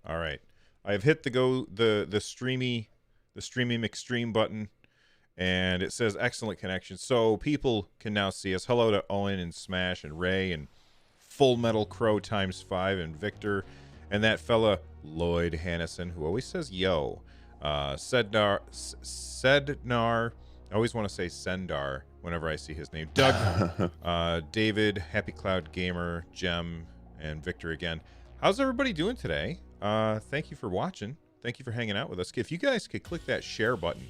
All right. I have hit the streamy McStream button, and it says excellent connection. So people can now see us. Hello to Owen and Smash and Ray and Full Metal Crow ×5 and Victor and that fella Lloyd Hannison who always says yo. Sednar. I always want to say Sendar whenever I see his name. Doug, David, Happy Cloud Gamer, Jem, and Victor again. How's everybody doing today? Thank you for watching. Thank you for hanging out with us. If you guys could click that share button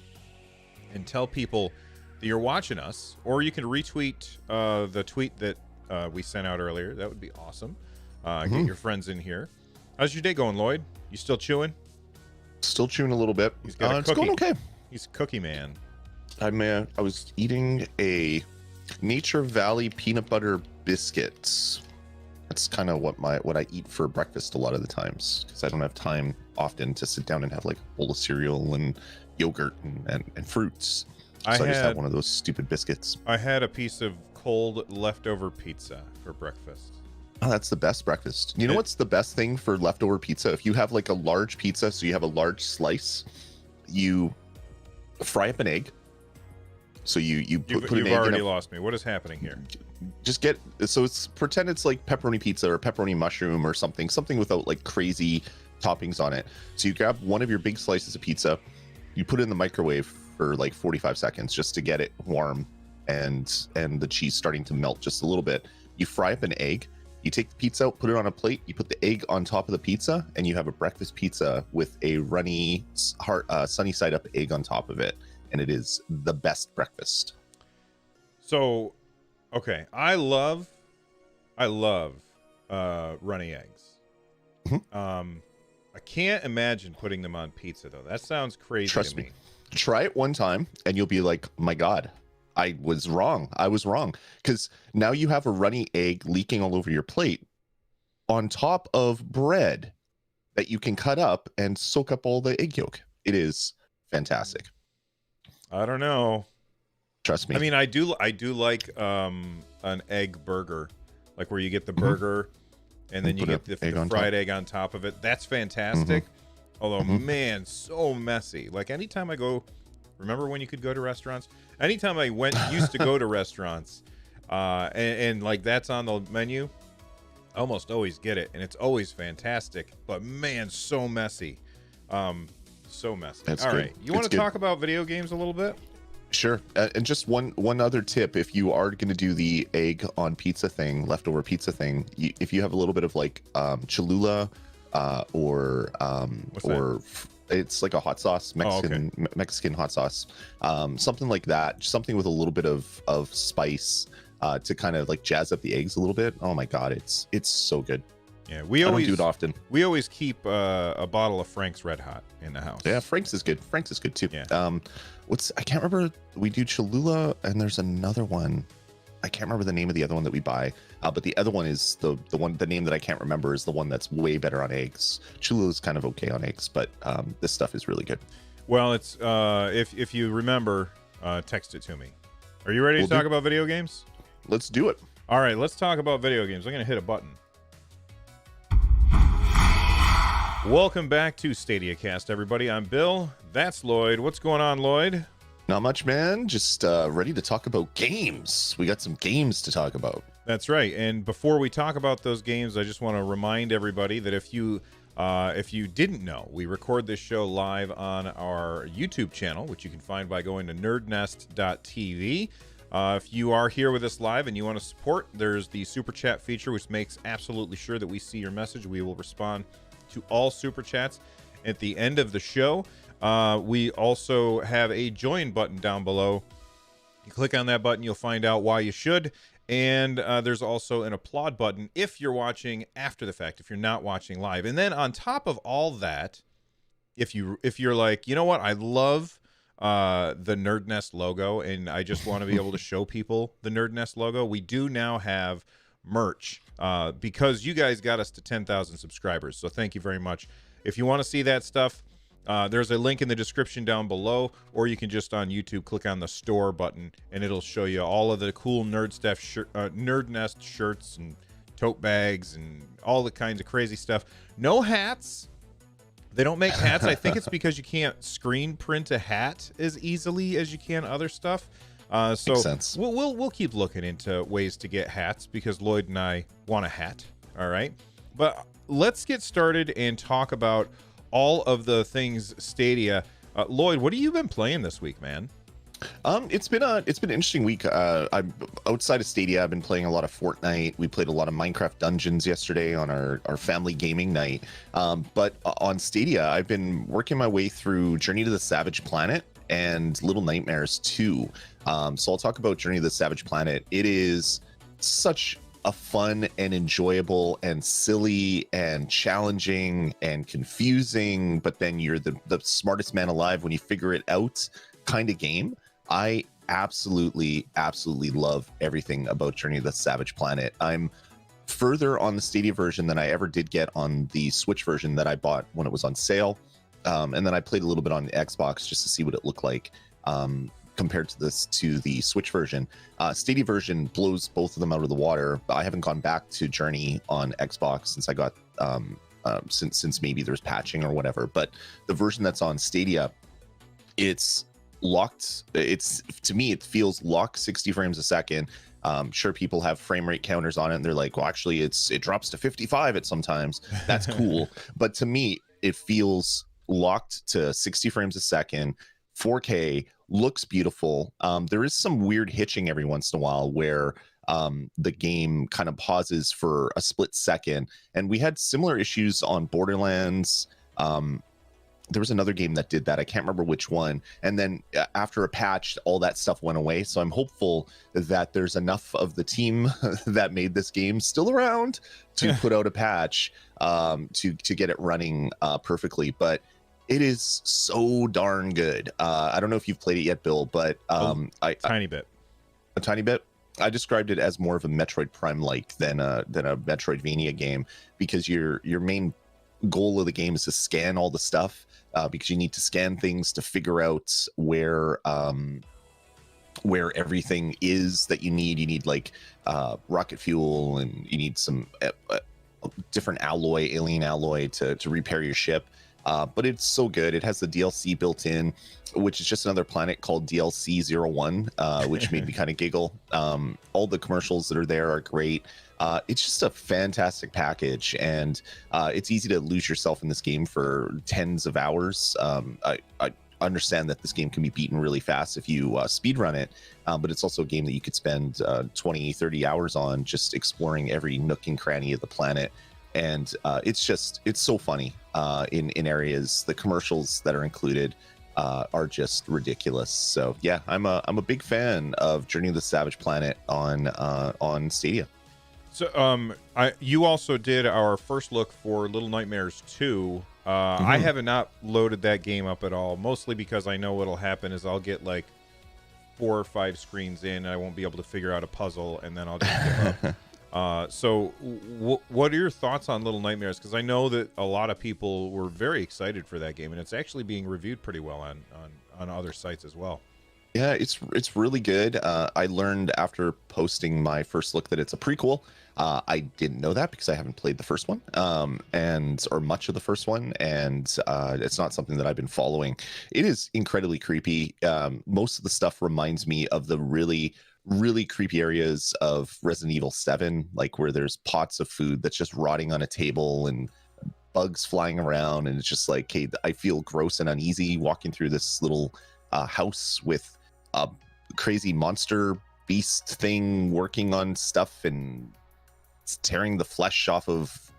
and tell people that you're watching us, or you can retweet the tweet that we sent out earlier, that would be awesome. Get your friends in here. How's your day going, Lloyd? You still chewing? Still chewing a little bit. He's got a it's cookie. going okay. He's a cookie man. I was eating a Nature Valley peanut butter biscuits. That's kind of what I eat for breakfast a lot of the times, because I don't have time often to sit down and have like a bowl of cereal and yogurt and fruits. So I just have one of those stupid biscuits. I had a piece of cold leftover pizza for breakfast. Oh, that's the best breakfast. You know what's the best thing for leftover pizza? If you have like a large pizza, so you have a large slice, you fry up an egg. So you put an egg in. You've already lost me. What is happening here? Just pretend it's like pepperoni pizza or pepperoni mushroom or something without like crazy toppings on it. So you grab one of your big slices of pizza, you put it in the microwave for like 45 seconds just to get it warm and the cheese starting to melt just a little bit. You fry up an egg. You take the pizza out, put it on a plate, you put the egg on top of the pizza, and you have a breakfast pizza with a runny, sunny side up egg on top of it. And it is the best breakfast. So, okay, I love runny eggs. I can't imagine putting them on pizza though. That sounds crazy. Trust me. Try it one time, and you'll be like, "My God, I was wrong. I was wrong." Because now you have a runny egg leaking all over your plate, on top of bread that you can cut up and soak up all the egg yolk. It is fantastic. I don't know. Trust me. I mean, I do like an egg burger, like where you get the burger and then you get the fried egg on top of it. That's fantastic. Although, man, so messy. Like anytime I go, remember when you could go to restaurants? Anytime I used to go to restaurants, and like that's on the menu, I almost always get it, and it's always fantastic. But man, so messy. So messy. That's all good. Right. You want to talk about video games a little bit? Sure. And just one other tip: if you are going to do the egg on pizza thing, leftover pizza thing, if you have a little bit of like Cholula, or it's like a hot sauce, Mexican hot sauce, something like that, something with a little bit of spice to kind of like jazz up the eggs a little bit. Oh my God, it's so good. Yeah, I don't do it often. We always keep a bottle of Frank's Red Hot in the house. Yeah, Frank's is good. Frank's is good too. Yeah. I can't remember. We do Cholula, and there's another one. I can't remember the name of the other one that we buy. But the other one is the name that I can't remember is the one that's way better on eggs. Cholula is kind of okay on eggs, but this stuff is really good. Well, it's if you remember, text it to me. Are you ready to talk about video games? Let's do it. All right, let's talk about video games. I'm gonna hit a button. Welcome back to Stadiacast, everybody. I'm Bill. That's Lloyd. What's going on, Lloyd? Not much, man. Just ready to talk about games. We got some games to talk about. That's right. And before we talk about those games, I just want to remind everybody that if you didn't know, we record this show live on our YouTube channel, which you can find by going to nerdnest.tv. If you are here with us live and you want to support, there's the super chat feature, which makes absolutely sure that we see your message. We will respond to all super chats at the end of the show. We also have a join button down below. You click on that button, you'll find out why you should. And there's also an applaud button if you're watching after the fact, if you're not watching live. And then on top of all that, if you're like, you know what, I love the Nerd Nest logo, and I just want to be able to show people the Nerd Nest logo, we do now have merch because you guys got us to 10,000 subscribers. So thank you very much. If you want to see that stuff, there's a link in the description down below, or you can just on YouTube click on the store button and it'll show you all of the cool Nerd Nest shirts and tote bags and all the kinds of crazy stuff. No hats, They don't make hats. I think it's because you can't screen print a hat as easily as you can other stuff. So Makes sense. we'll keep looking into ways to get hats because Lloyd and I want a hat. All right, but let's get started and talk about all of the things Stadia. Lloyd, what have you been playing this week, man? It's been an interesting week. I'm outside of Stadia. I've been playing a lot of Fortnite. We played a lot of Minecraft Dungeons yesterday on our family gaming night. But on Stadia, I've been working my way through Journey to the Savage Planet and Little Nightmares 2. So I'll talk about Journey to the Savage Planet. It is such a fun and enjoyable and silly and challenging and confusing, but then you're the smartest man alive when you figure it out kind of game. I absolutely love everything about Journey to the Savage Planet. I'm further on the Stadia version than I ever did get on the Switch version that I bought when it was on sale. And then I played a little bit on Xbox just to see what it looked like compared to the Switch version. Stadia version blows both of them out of the water. I haven't gone back to Journey on Xbox since I got since maybe there's patching or whatever. But the version that's on Stadia, it's locked. To me, it feels locked 60 frames a second. Sure, people have frame rate counters on it and they're like, well, actually it drops to 55 at sometimes. That's cool. But to me, it feels locked to 60 frames a second, 4K, looks beautiful. There is some weird hitching every once in a while where the game kind of pauses for a split second, and we had similar issues on Borderlands. There was another game that did that. I can't remember which one. And then after a patch, all that stuff went away. So I'm hopeful that there's enough of the team that made this game still around to put out a patch to get it running perfectly. But it is so darn good. I don't know if you've played it yet, Bill, but tiny bit. A tiny bit. I described it as more of a Metroid Prime-like than a Metroidvania game, because your main goal of the game is to scan all the stuff, because you need to scan things to figure out where everything is that you need. You need like rocket fuel, and you need some different alien alloy to repair your ship. But it's so good. It has the DLC built in, which is just another planet called DLC 01, which made me kind of giggle. All the commercials that are there are great. It's just a fantastic package, and it's easy to lose yourself in this game for tens of hours. I understand that this game can be beaten really fast if you speedrun it, but it's also a game that you could spend 20, 30 hours on just exploring every nook and cranny of the planet. And it's so funny in areas. The commercials that are included are just ridiculous. So yeah, I'm a big fan of Journey to the Savage Planet on Stadia. So you also did our first look for Little Nightmares 2. I have not loaded that game up at all, mostly because I know what'll happen is I'll get like 4 or 5 screens in, and I won't be able to figure out a puzzle, and then I'll just give up. So what are your thoughts on Little Nightmares? Because I know that a lot of people were very excited for that game, and it's actually being reviewed pretty well on other sites as well. Yeah, it's really good. I learned after posting my first look that it's a prequel. I didn't know that because I haven't played the first one, or much of the first one, and it's not something that I've been following. It is incredibly creepy. Most of the stuff reminds me of the really creepy areas of Resident Evil 7, like where there's pots of food that's just rotting on a table and bugs flying around, and it's just like, hey, I feel gross and uneasy walking through this little house with a crazy monster beast thing working on stuff and tearing the flesh off of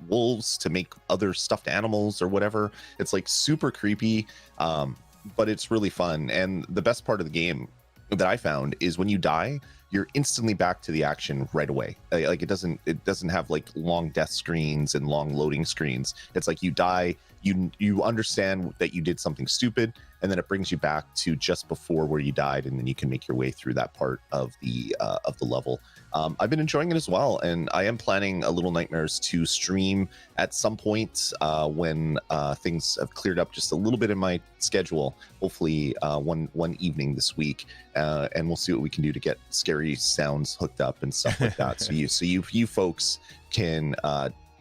wolves to make other stuffed animals or whatever. It's like super creepy, but it's really fun. And the best part of the game that I found is when you die, you're instantly back to the action right away. Like it doesn't have like long death screens and long loading screens. It's like you die, you understand that you did something stupid, and then it brings you back to just before where you died, and then you can make your way through that part of the level. I've been enjoying it as well, and I am planning a Little Nightmares to stream at some point when things have cleared up just a little bit in my schedule. Hopefully one evening this week, and we'll see what we can do to get scary sounds hooked up and stuff like that. So you folks can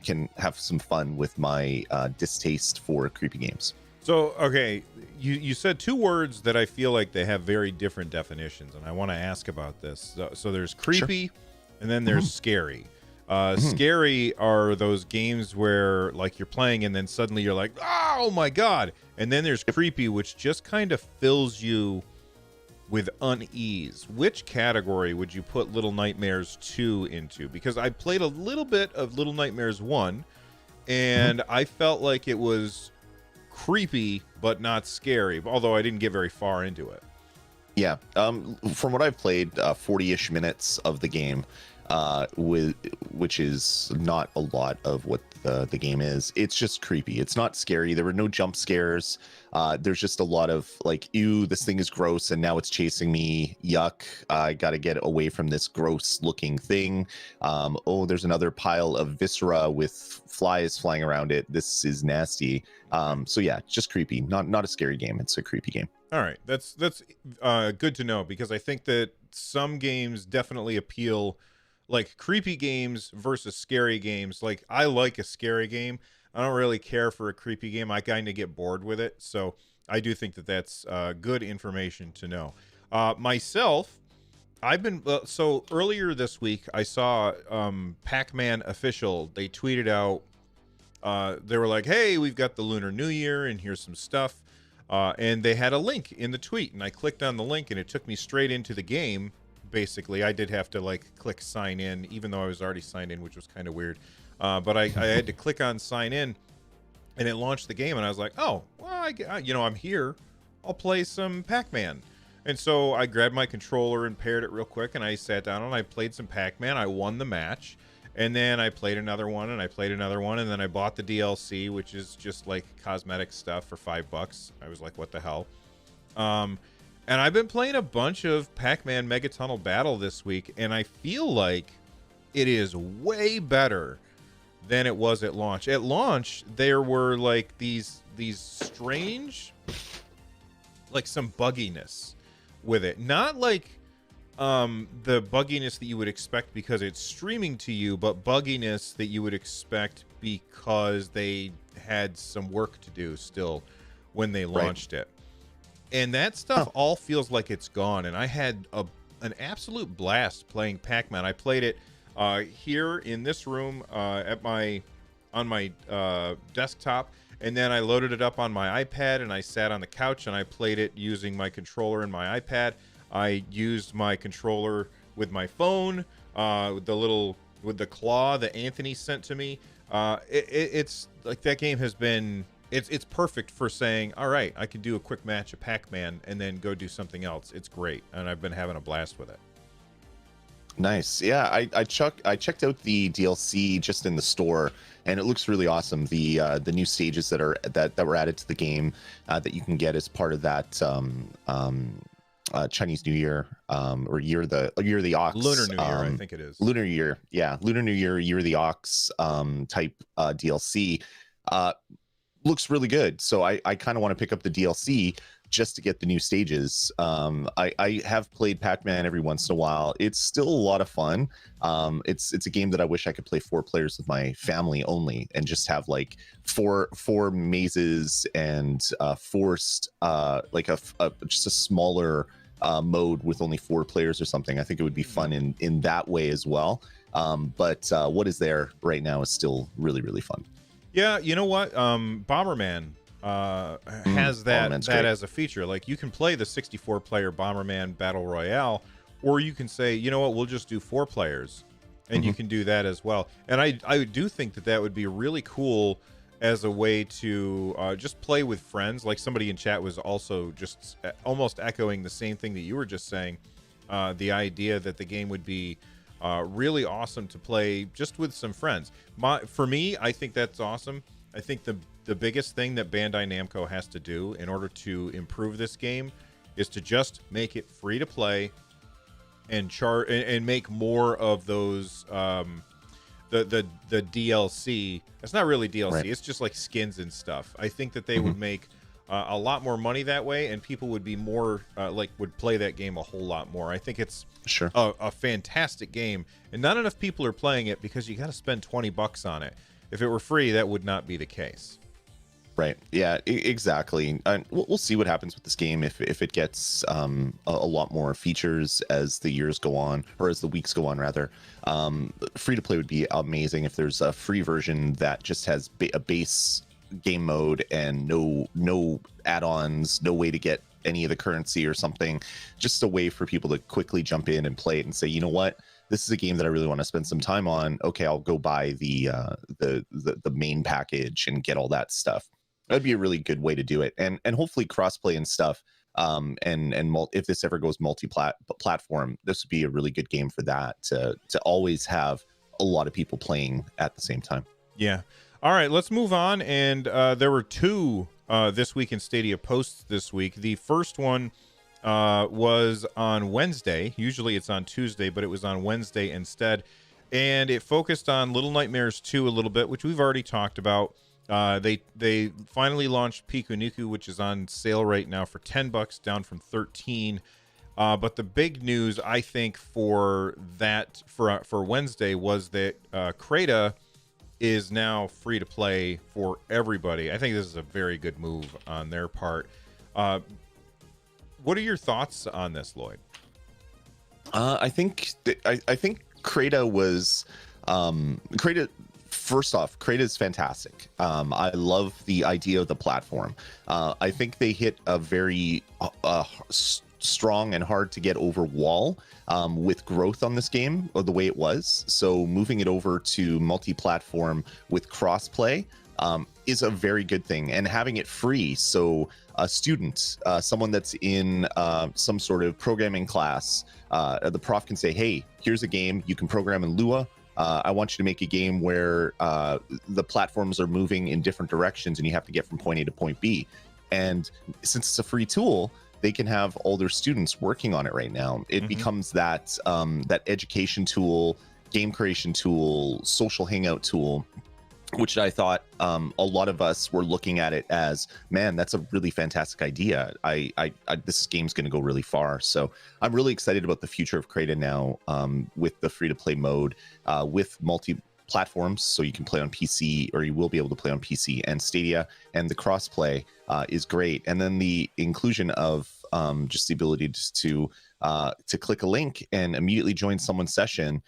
can have some fun with my distaste for creepy games. So, okay, you said two words that I feel like they have very different definitions, and I want to ask about this. So there's creepy, sure. And then there's scary. Scary are those games where, like, you're playing and then suddenly you're like, oh my god! And then there's creepy, which just kind of fills you with unease. Which category would you put Little Nightmares 2 into? Because I played a little bit of Little Nightmares 1, and I felt like it was creepy but not scary, although I didn't get very far into it. Yeah, from what I've played, 40-ish minutes of the game, which is not a lot of what the game is. It's just creepy. It's not scary. There were no jump scares. There's just a lot of like, ew, this thing is gross and now it's chasing me. Yuck. I got to get away from this gross looking thing. Oh, there's another pile of viscera with flies flying around it. This is nasty. So yeah, just creepy. Not a scary game. It's a creepy game. All right. That's good to know, because I think that some games definitely appeal, like creepy games versus scary games. Like, I like a scary game. I don't really care for a creepy game. I kind of get bored with it. So I do think that that's good information to know. Myself, I've been so earlier this week I saw Pac-Man official. They tweeted out, they were like, hey, we've got the Lunar New Year and here's some stuff. And they had a link in the tweet, and I clicked on the link and it took me straight into the game. Basically, I did have to like click sign in, even though I was already signed in, which was kind of weird. But I had to click on sign in, and it launched the game, and I was like, oh, well, I'm here. I'll play some Pac-Man. And so I grabbed my controller and paired it real quick, and I sat down and I played some Pac-Man. I won the match, and then I played another one, and I played another one, and then I bought the DLC, which is just like cosmetic stuff for $5. I was like, what the hell? And I've been playing a bunch of Pac-Man Megatunnel Battle this week, and I feel like it is way better than it was at launch. At launch, there were like these strange, like some bugginess with it. Not like the bugginess that you would expect because it's streaming to you, but bugginess that you would expect because they had some work to do still when they launched it. And that stuff all feels like it's gone. And I had an absolute blast playing Pac-Man. I played it here in this room on my desktop, and then I loaded it up on my iPad, and I sat on the couch and I played it using my controller and my iPad. I used my controller with my phone, with the claw that Anthony sent to me. It's like that game has been. It's perfect for saying, all right, I can do a quick match of Pac-Man and then go do something else. It's great, and I've been having a blast with it. Nice. Yeah, I checked out the DLC just in the store, and it looks really awesome. The new stages that were added to the game that you can get as part of that Chinese New Year or Year of the Ox. Lunar New Year, I think it is. Lunar Year, yeah, Lunar New Year, Year of the Ox type DLC. Looks really good. So I kind of want to pick up the DLC just to get the new stages. I have played Pac-Man every once in a while. It's still a lot of fun. It's a game that I wish I could play 4 players with my family only, and just have like four mazes and forced like just a smaller mode with only 4 players or something. I think it would be fun in that way as well. But what is there right now is still really, really fun. Yeah, you know what? Bomberman has that as a feature. Like, you can play the 64-player Bomberman Battle Royale, or you can say, you know what, we'll just do 4 players, and you can do that as well. And I do think that would be really cool as a way to just play with friends. Like, somebody in chat was also just almost echoing the same thing that you were just saying. The idea that the game would be really awesome to play just with some friends. For me, I think that's awesome. I think the biggest thing that Bandai Namco has to do in order to improve this game is to just make it free to play and make more of those the DLC. It's not really DLC. Right. It's just like skins and stuff. I think that they would make a lot more money that way, and people would be more would play that game a whole lot more. I think it's a fantastic game, and not enough people are playing it because you got to spend $20 on it. if it were free, that would not be the case. Right. Yeah, exactly. And we'll see what happens with this game if it gets a lot more features as the years go on, or as the weeks go on, rather. Free to play would be amazing if there's a free version that just has a base game mode and no add-ons, no way to get any of the currency or something. Just a way for people to quickly jump in and play it and say, you know what? This is a game that I really want to spend some time on. Okay, I'll go buy the main package and get all that stuff. That'd be a really good way to do it, and hopefully crossplay and stuff. If this ever goes multi-platform, this would be a really good game for that, to always have a lot of people playing at the same time. Yeah. All right, let's move on. And there were two This Week in Stadia posts this week. The first one was on Wednesday. Usually it's on Tuesday, but it was on Wednesday instead. And it focused on Little Nightmares 2 a little bit, which we've already talked about. They finally launched Piku Niku, which is on sale right now for $10, down from $13. But the big news, I think, for Wednesday was that Creta is now free to play for everybody. I think this is a very good move on their part. What are your thoughts on this, Lloyd? I think Creta was Creta. First off, Creta is fantastic. I love the idea of the platform. I think they hit a very strong and hard to get over wall with growth on this game, or the way it was. So moving it over to multi-platform with crossplay is a very good thing, and having it free. So a student, someone that's in some sort of programming class, the prof can say, hey, here's a game you can program in Lua. I want you to make a game where the platforms are moving in different directions and you have to get from point A to point B. And since it's a free tool, they can have all their students working on it right now. It becomes that education tool, game creation tool, social hangout tool, which I thought a lot of us were looking at it as, man, that's a really fantastic idea. This game's going to go really far. So I'm really excited about the future of Creta now, with the free-to-play mode, with multi-platforms, so you can play on PC, or you will be able to play on PC and Stadia, and the cross-play is great. And then the inclusion of just the ability to click a link and immediately join someone's session,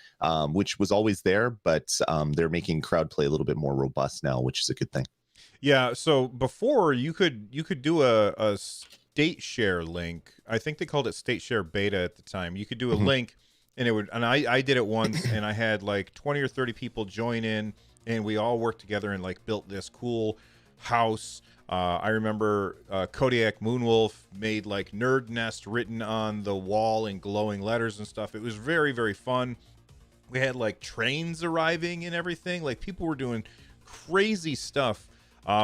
which was always there, but they're making crowd play a little bit more robust now, which is a good thing. Yeah. So before you could do a state share link. I think they called it state share beta at the time. You could do a link, and it would. And I did it once, and I had like 20 or 30 people join in, and we all worked together and like built this cool house. I remember Kodiak Moonwolf made like Nerd Nest written on the wall in glowing letters and stuff. It was very, very fun. We had like trains arriving and everything. Like people were doing crazy stuff,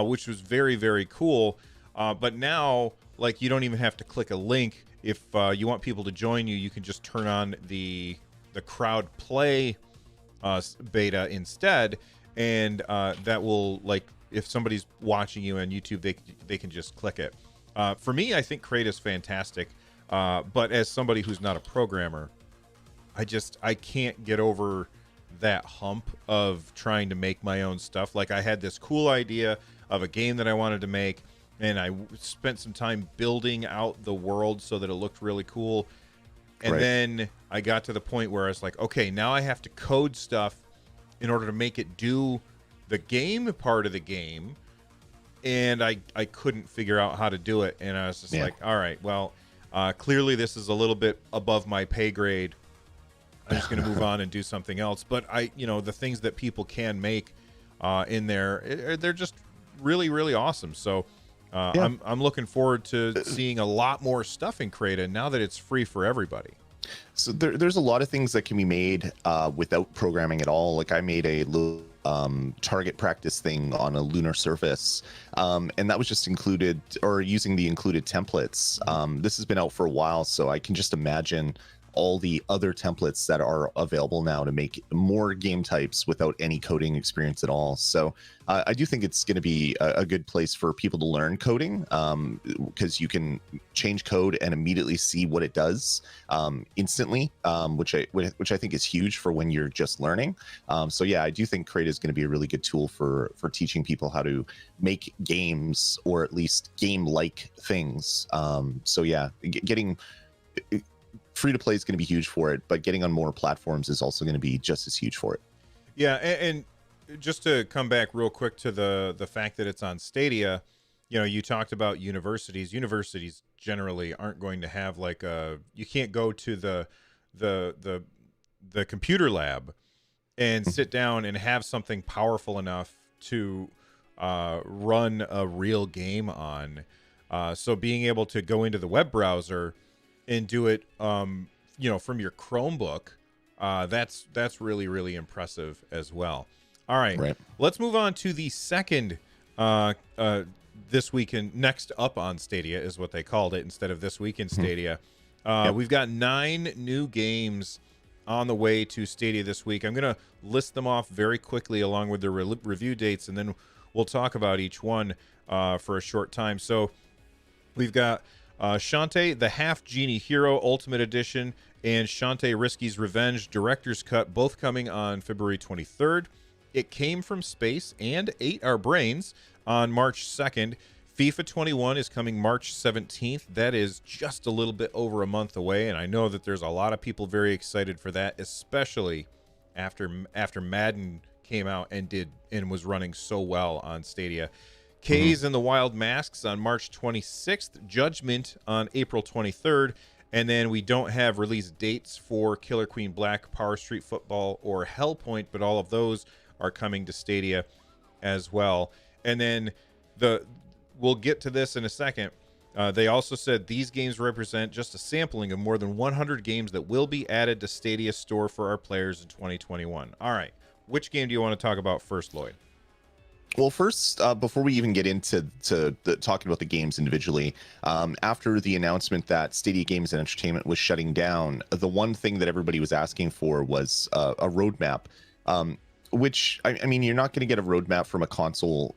which was very, very cool. But now, like, you don't even have to click a link. If you want people to join you, you can just turn on the crowd play beta instead, and that will, like, if somebody's watching you on YouTube, they can just click it. For me, I think Crate is fantastic, but as somebody who's not a programmer, I can't get over that hump of trying to make my own stuff. Like, I had this cool idea of a game that I wanted to make, and I spent some time building out the world so that it looked really cool. And then I got to the point where I was like, okay, now I have to code stuff in order to make it do the game part of the game. And I couldn't figure out how to do it. And I was just like, all right, well, clearly this is a little bit above my pay grade. I'm just going to move on and do something else. But the things that people can make in there, they're just really, really awesome. So I'm looking forward to seeing a lot more stuff in Creta now that it's free for everybody. So there's a lot of things that can be made without programming at all. Like, I made a little target practice thing on a lunar surface, and that was just included, or using the included templates. This has been out for a while, so I can just imagine all the other templates that are available now to make more game types without any coding experience at all. So I do think it's going to be a good place for people to learn coding, because you can change code and immediately see what it does instantly, which I think is huge for when you're just learning. So yeah, I do think Crate is going to be a really good tool for teaching people how to make games, or at least game-like things. So yeah, getting free to play is going to be huge for it, but getting on more platforms is also going to be just as huge for it. Yeah, and just to come back real quick to the fact that it's on Stadia, you know, you talked about universities. Universities generally aren't going to have like you can't go to the computer lab and sit down and have something powerful enough to run a real game on. So being able to go into the web browser and do it, you know, from your Chromebook, that's really, really impressive as well. All right. Let's move on to the second This Week in Next Up on Stadia is what they called it instead of This Week in Stadia. We've got 9 new games on the way to Stadia this week. I'm going to list them off very quickly along with the review dates, and then we'll talk about each one for a short time. So we've got Shantae, the Half Genie Hero Ultimate Edition, and Shantae Risky's Revenge Director's Cut, both coming on February 23rd. It Came from Space and Ate Our Brains on March 2nd. FIFA 21 is coming March 17th. That is just a little bit over a month away, and I know that there's a lot of people very excited for that, especially after Madden came out and was running so well on Stadia. K's and the Wild Masks on March 26th, Judgment on April 23rd, and then we don't have release dates for Killer Queen Black, Power Street Football, or Hellpoint, but all of those are coming to Stadia as well. And then we'll get to this in a second. They also said these games represent just a sampling of more than 100 games that will be added to Stadia store for our players in 2021. All right, which game do you want to talk about first, Lloyd? Well, first, before we even get into talking about the games individually, after the announcement that Stadia Games and Entertainment was shutting down, the one thing that everybody was asking for was a roadmap, which, I mean, you're not going to get a roadmap from a console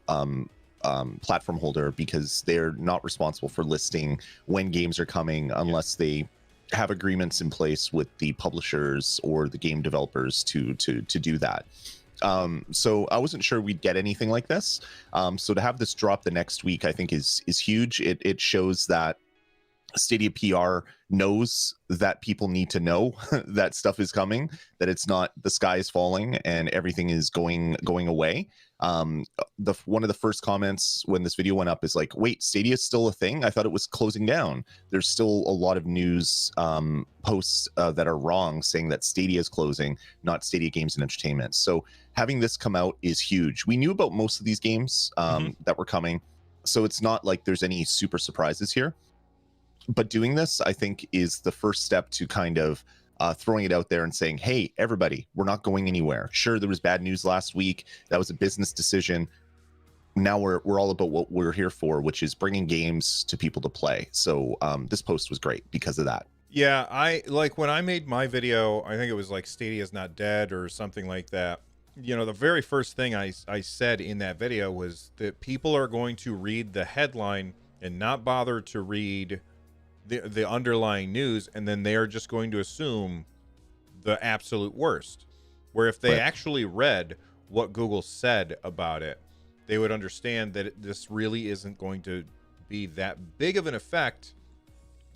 platform holder because they're not responsible for listing when games are coming unless they have agreements in place with the publishers or the game developers to do that. So I wasn't sure we'd get anything like this. So to have this drop the next week, I think is huge. It shows that Stadia PR knows that people need to know that stuff is coming, that it's not the sky is falling and everything is going away. One of the first comments when this video went up is like, wait, Stadia is still a thing? I thought it was closing down. There's still a lot of news posts that are wrong saying that Stadia is closing, not Stadia Games and Entertainment. So having this come out is huge. We knew about most of these games that were coming, so it's not like there's any super surprises here. But doing this, I think, is the first step to kind of throwing it out there and saying, hey, everybody, we're not going anywhere. Sure, there was bad news last week. That was a business decision. Now we're all about what we're here for, which is bringing games to people to play. So this post was great because of that. Yeah, I like when I made my video, I think it was like Stadia's not dead or something like that. You know, the very first thing I said in that video was that people are going to read the headline and not bother to read the underlying news, and then they are just going to assume the absolute worst. Where if they actually read what Google said about it, they would understand that this really isn't going to be that big of an effect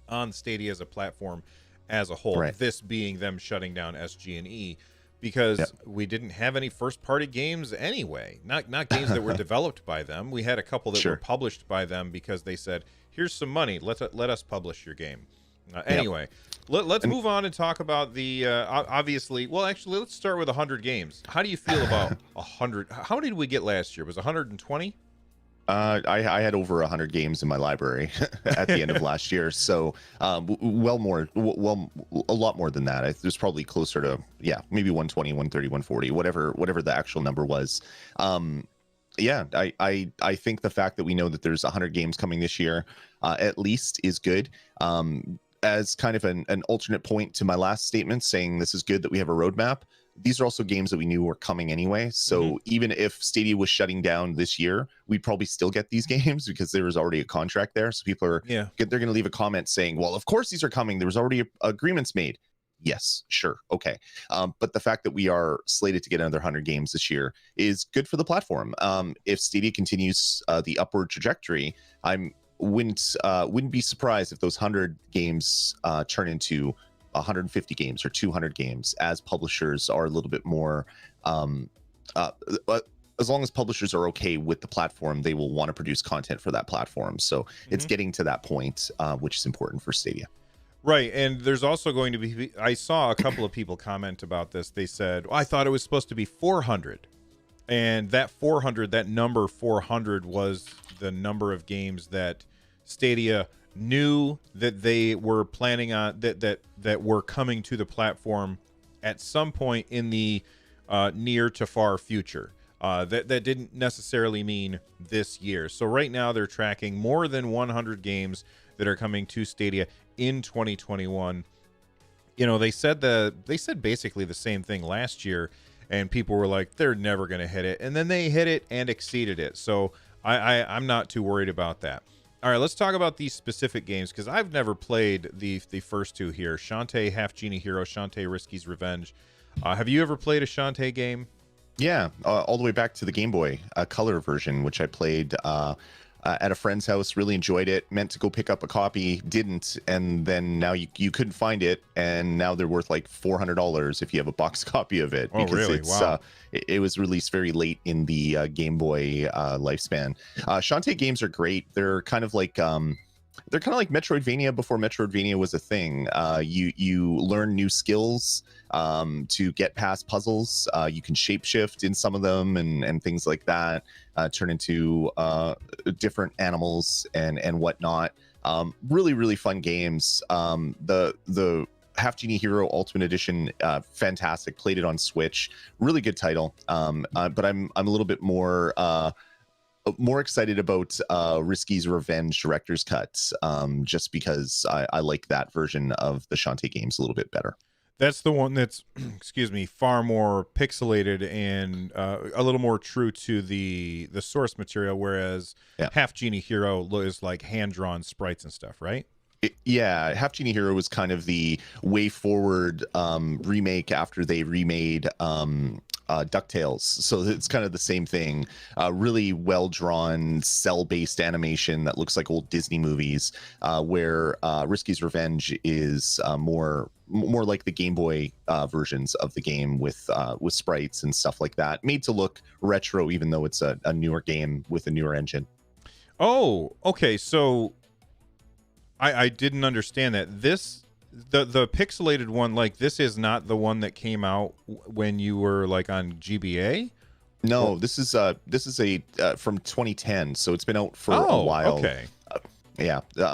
on Stadia as a platform as a whole. This being them shutting down SG&E, because we didn't have any first-party games anyway. Not games that were developed by them. We had a couple that were published by them because they said, here's some money, let us publish your game. Anyway, let's move on and talk about the obviously, well, actually, let's start with 100 games. How do you feel about 100? How did we get last year? Was 120? I had over 100 games in my library at the end of last year, so a lot more than that. There's probably closer to maybe 120, 130, 140, whatever the actual number was. I think the fact that we know that there's 100 games coming this year at least is good. as kind of an alternate point to my last statement saying this is good that we have a roadmap, these are also games that we knew were coming anyway. So even if Stadia was shutting down this year, we'd probably still get these games because there was already a contract there. So people are, they're going to leave a comment saying, well, of course these are coming. There was already agreements made. Yes, sure. Okay. But the fact that we are slated to get another 100 games this year is good for the platform. If Stadia continues the upward trajectory, wouldn't be surprised if those 100 games turn into 150 games or 200 games as publishers are a little bit more as long as publishers are okay with the platform, they will want to produce content for that platform. So it's getting to that point, which is important for Stadia. Right. And there's also going to be, I saw a couple of people comment about this. They said, well, I thought it was supposed to be 400. And that 400, that number 400 was the number of games that Stadia knew that they were planning on, that were coming to the platform at some point in the near to far future. That didn't necessarily mean this year. So right now they're tracking more than 100 games that are coming to Stadia in 2021. You know, they said basically the same thing last year, and people were like, they're never going to hit it. And then they hit it and exceeded it. So I'm not too worried about that. All right, let's talk about these specific games, because I've never played the first two here. Shantae Half Genie Hero, Shantae Risky's Revenge. Have you ever played a Shantae game? Yeah, all the way back to the Game Boy Color version, which I played at a friend's house. Really enjoyed it. Meant to go pick up a copy, didn't, and then now you couldn't find it, and now they're worth like $400 if you have a box copy of it. Oh, really? Wow. It was released very late in the Game Boy lifespan. Shantae games are great. They're kind of like Metroidvania before Metroidvania was a thing. You learn new skills to get past puzzles. You can shapeshift in some of them and things like that. Turn into different animals and whatnot. Really, really fun games. The Half Genie Hero Ultimate Edition, fantastic. Played it on Switch. Really good title. But I'm a little bit more excited about Risky's Revenge Director's Cut, just because I like that version of the Shantae games a little bit better. That's the one that's, excuse me, far more pixelated and a little more true to the source material, whereas Half Genie Hero is like hand-drawn sprites and stuff, right? Yeah, Half Genie Hero was kind of the way forward remake after they remade DuckTales. So it's kind of the same thing. Really well-drawn, cell-based animation that looks like old Disney movies, where Risky's Revenge is more like the Game Boy versions of the game with sprites and stuff like that, made to look retro, even though it's a newer game with a newer engine. Oh, okay. So I didn't understand that. The pixelated one, like, this is not the one that came out when you were like on GBA? No, this is a from 2010, so it's been out for a while. Okay.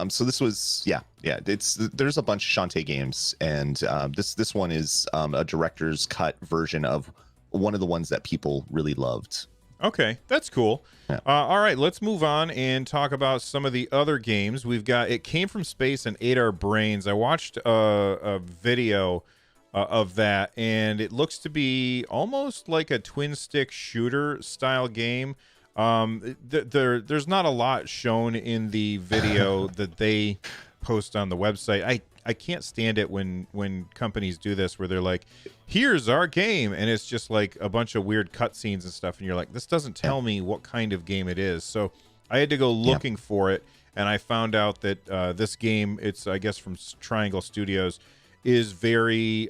So this was there's a bunch of Shantae games, and this one is a director's cut version of one of the ones that people really loved. Okay, that's cool. Yeah. All right, let's move on and talk about some of the other games. We've got It Came from Space and Ate Our Brains. I watched a video of that, and it looks to be almost like a twin stick shooter style game. There's not a lot shown in the video that they post on the website. I can't stand it when companies do this, where they're like, here's our game, and it's just like a bunch of weird cutscenes and stuff, and you're like, this doesn't tell me what kind of game it is. So I had to go looking for it, and I found out that this game, it's, I guess, from Triangle Studios, is very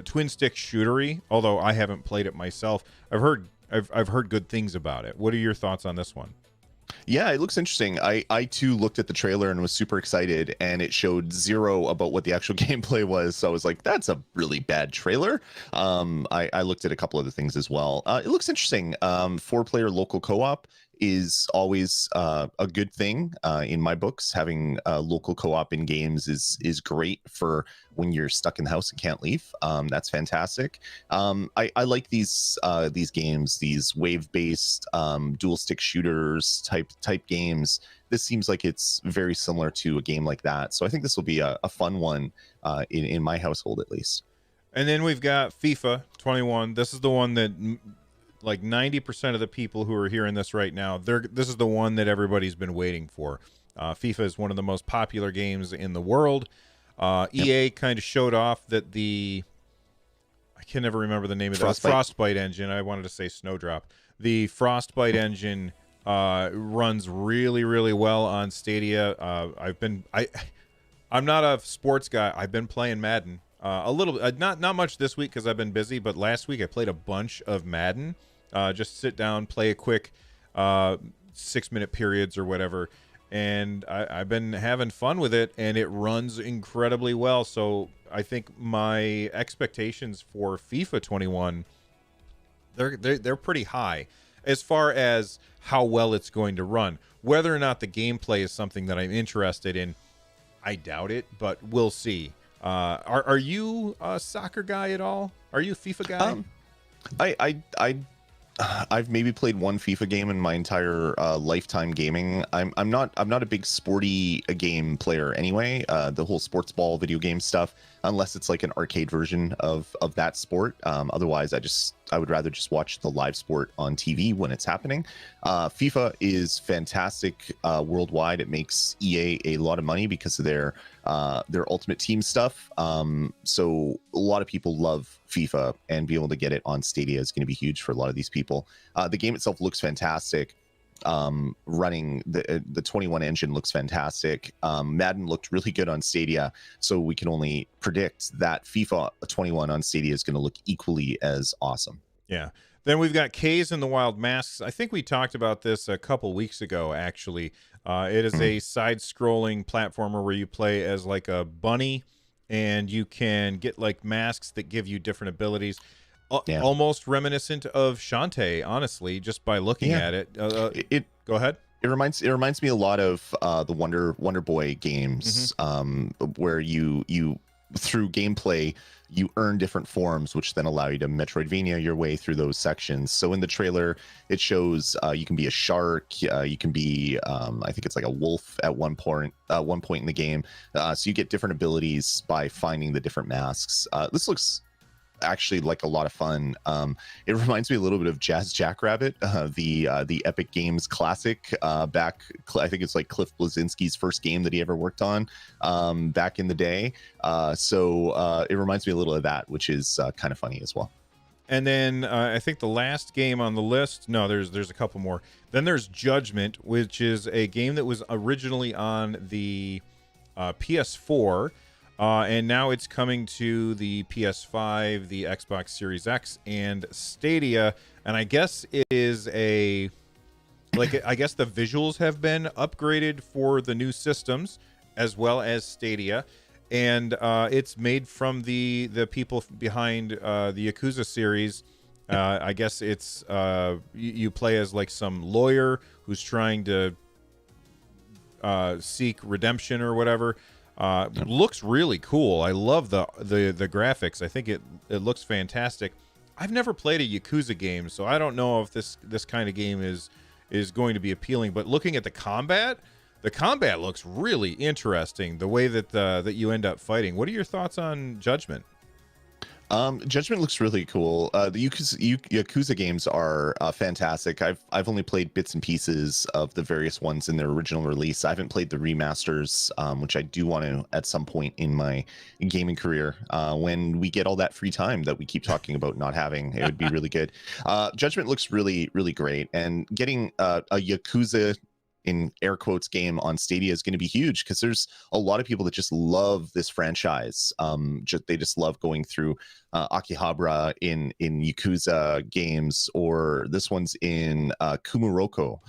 twin stick shootery, although I haven't played it myself. I've heard good things about it. What are your thoughts on this one? Yeah, it looks interesting. I too looked at the trailer and was super excited, and it showed zero about what the actual gameplay was. So I was like, that's a really bad trailer. I looked at a couple other things as well. It looks interesting. 4-player local co-op. is always a good thing in my books. Having local co-op in games is great for when you're stuck in the house and can't leave. That's fantastic. I like these games, these wave-based dual stick shooters type games. This seems like it's very similar to a game like that. So I think this will be a fun one in my household, at least. And then we've got FIFA 21. This is the one that like 90% of the people who are hearing this right now, this is the one that everybody's been waiting for. FIFA is one of the most popular games in the world. EA kind of showed off that I can never remember the name of that. Frostbite engine. I wanted to say Snowdrop. The Frostbite engine runs really, really well on Stadia. I'm not a sports guy. I've been playing Madden a little, not much this week because I've been busy, but last week I played a bunch of Madden. Just sit down, play a quick 6-minute periods or whatever, and I've been having fun with it, and it runs incredibly well. So I think my expectations for FIFA 21, they're pretty high as far as how well it's going to run. Whether or not the gameplay is something that I'm interested in, I doubt it, but we'll see. Are you a soccer guy at all? Are you a FIFA guy? I've maybe played one FIFA game in my entire lifetime gaming. I'm not a big sporty game player anyway. The whole sports ball video game stuff, unless it's like an arcade version of that sport. Otherwise, I would rather just watch the live sport on TV when it's happening. FIFA is fantastic worldwide. It makes EA a lot of money because of their Ultimate Team stuff. So a lot of people love FIFA, and being able to get it on Stadia is going to be huge for a lot of these people. The game itself looks fantastic. Running the 21 engine looks fantastic. Madden looked really good on Stadia, so we can only predict that FIFA 21 on Stadia is going to look equally as awesome. Yeah. Then we've got K's and the Wild Masks. I think we talked about this a couple weeks ago, actually. It is a side-scrolling platformer where you play as like a bunny, and you can get like masks that give you different abilities. Almost reminiscent of Shantae, honestly, just by looking at it. Go ahead. It reminds me a lot of the Wonder Boy games, where you through gameplay you earn different forms, which then allow you to Metroidvania your way through those sections. So in the trailer, it shows you can be a shark, you can be I think it's like a wolf at one point in the game. So you get different abilities by finding the different masks. This looks actually like a lot of fun. It reminds me a little bit of Jazz Jackrabbit, the Epic Games classic, back, I think it's like Cliff Bleszinski's first game that he ever worked on back in the day. So it reminds me a little of that, which is kind of funny as well. And then I think the last game on the list, no, there's a couple more. Then there's Judgment, which is a game that was originally on the PS4, and now it's coming to the PS5, the Xbox Series X, and Stadia. And I guess it is I guess the visuals have been upgraded for the new systems as well as Stadia. And it's made from the people behind the Yakuza series. I guess it's you play as like some lawyer who's trying to seek redemption or whatever. Looks really cool. I love the graphics. I think it looks fantastic. I've never played a Yakuza game, so I don't know if this kind of game is going to be appealing. But looking at the combat looks really interesting. The way that you end up fighting. What are your thoughts on Judgment? Judgment looks really cool. The Yakuza games are fantastic. I've only played bits and pieces of the various ones in their original release. I haven't played the remasters, which I do want to at some point in my gaming career. When we get all that free time that we keep talking about not having, it would be really good. Judgment looks really, really great, and getting a Yakuza in air quotes game on Stadia is going to be huge because there's a lot of people that just love this franchise. They just love going through Akihabara in Yakuza games, or this one's in Kumuroko,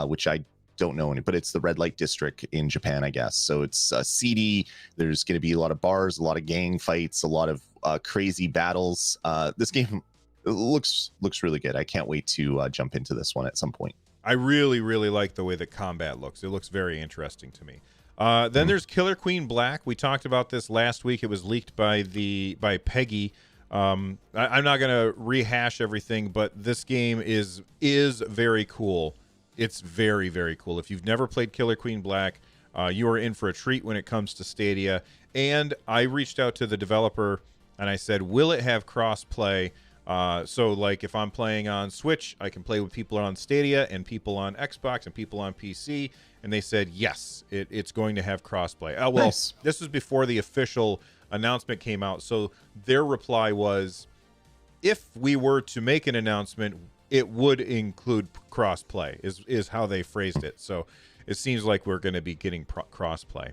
which I don't know any, but it's the red light district in Japan, I guess. So it's seedy. There's going to be a lot of bars, a lot of gang fights, a lot of crazy battles. This game looks really good. I can't wait to jump into this one at some point. I really, really like the way that combat looks. It looks very interesting to me. Then there's Killer Queen Black. We talked about this last week. It was leaked by Peggy. I'm not going to rehash everything, but this game is very cool. It's very, very cool. If you've never played Killer Queen Black, you are in for a treat when it comes to Stadia. And I reached out to the developer and I said, will it have cross-play? So like if I'm playing on Switch, I can play with people on Stadia and people on Xbox and people on PC. And they said, yes, it's going to have crossplay. Oh, well, nice. This was before the official announcement came out. So their reply was, if we were to make an announcement, it would include crossplay is how they phrased it. So it seems like we're going to be getting crossplay.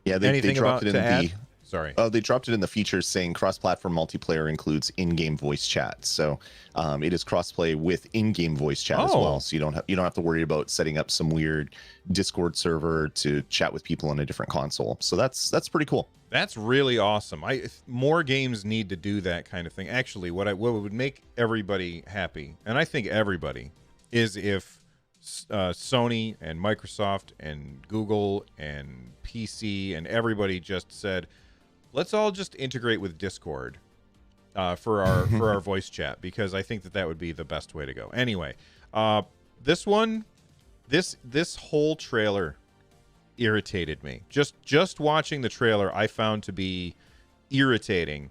Yeah, they dropped it in the... Sorry. They dropped it in the features saying cross-platform multiplayer includes in-game voice chat. So it is cross-play with in-game voice chat as well. So you don't have to worry about setting up some weird Discord server to chat with people on a different console. So that's pretty cool. That's really awesome. More games need to do that kind of thing. Actually, what would make everybody happy, and I think everybody, is if Sony and Microsoft and Google and PC and everybody just said, let's all just integrate with Discord for our voice chat, because I think that would be the best way to go. Anyway, this whole trailer irritated me. Just watching the trailer, I found to be irritating.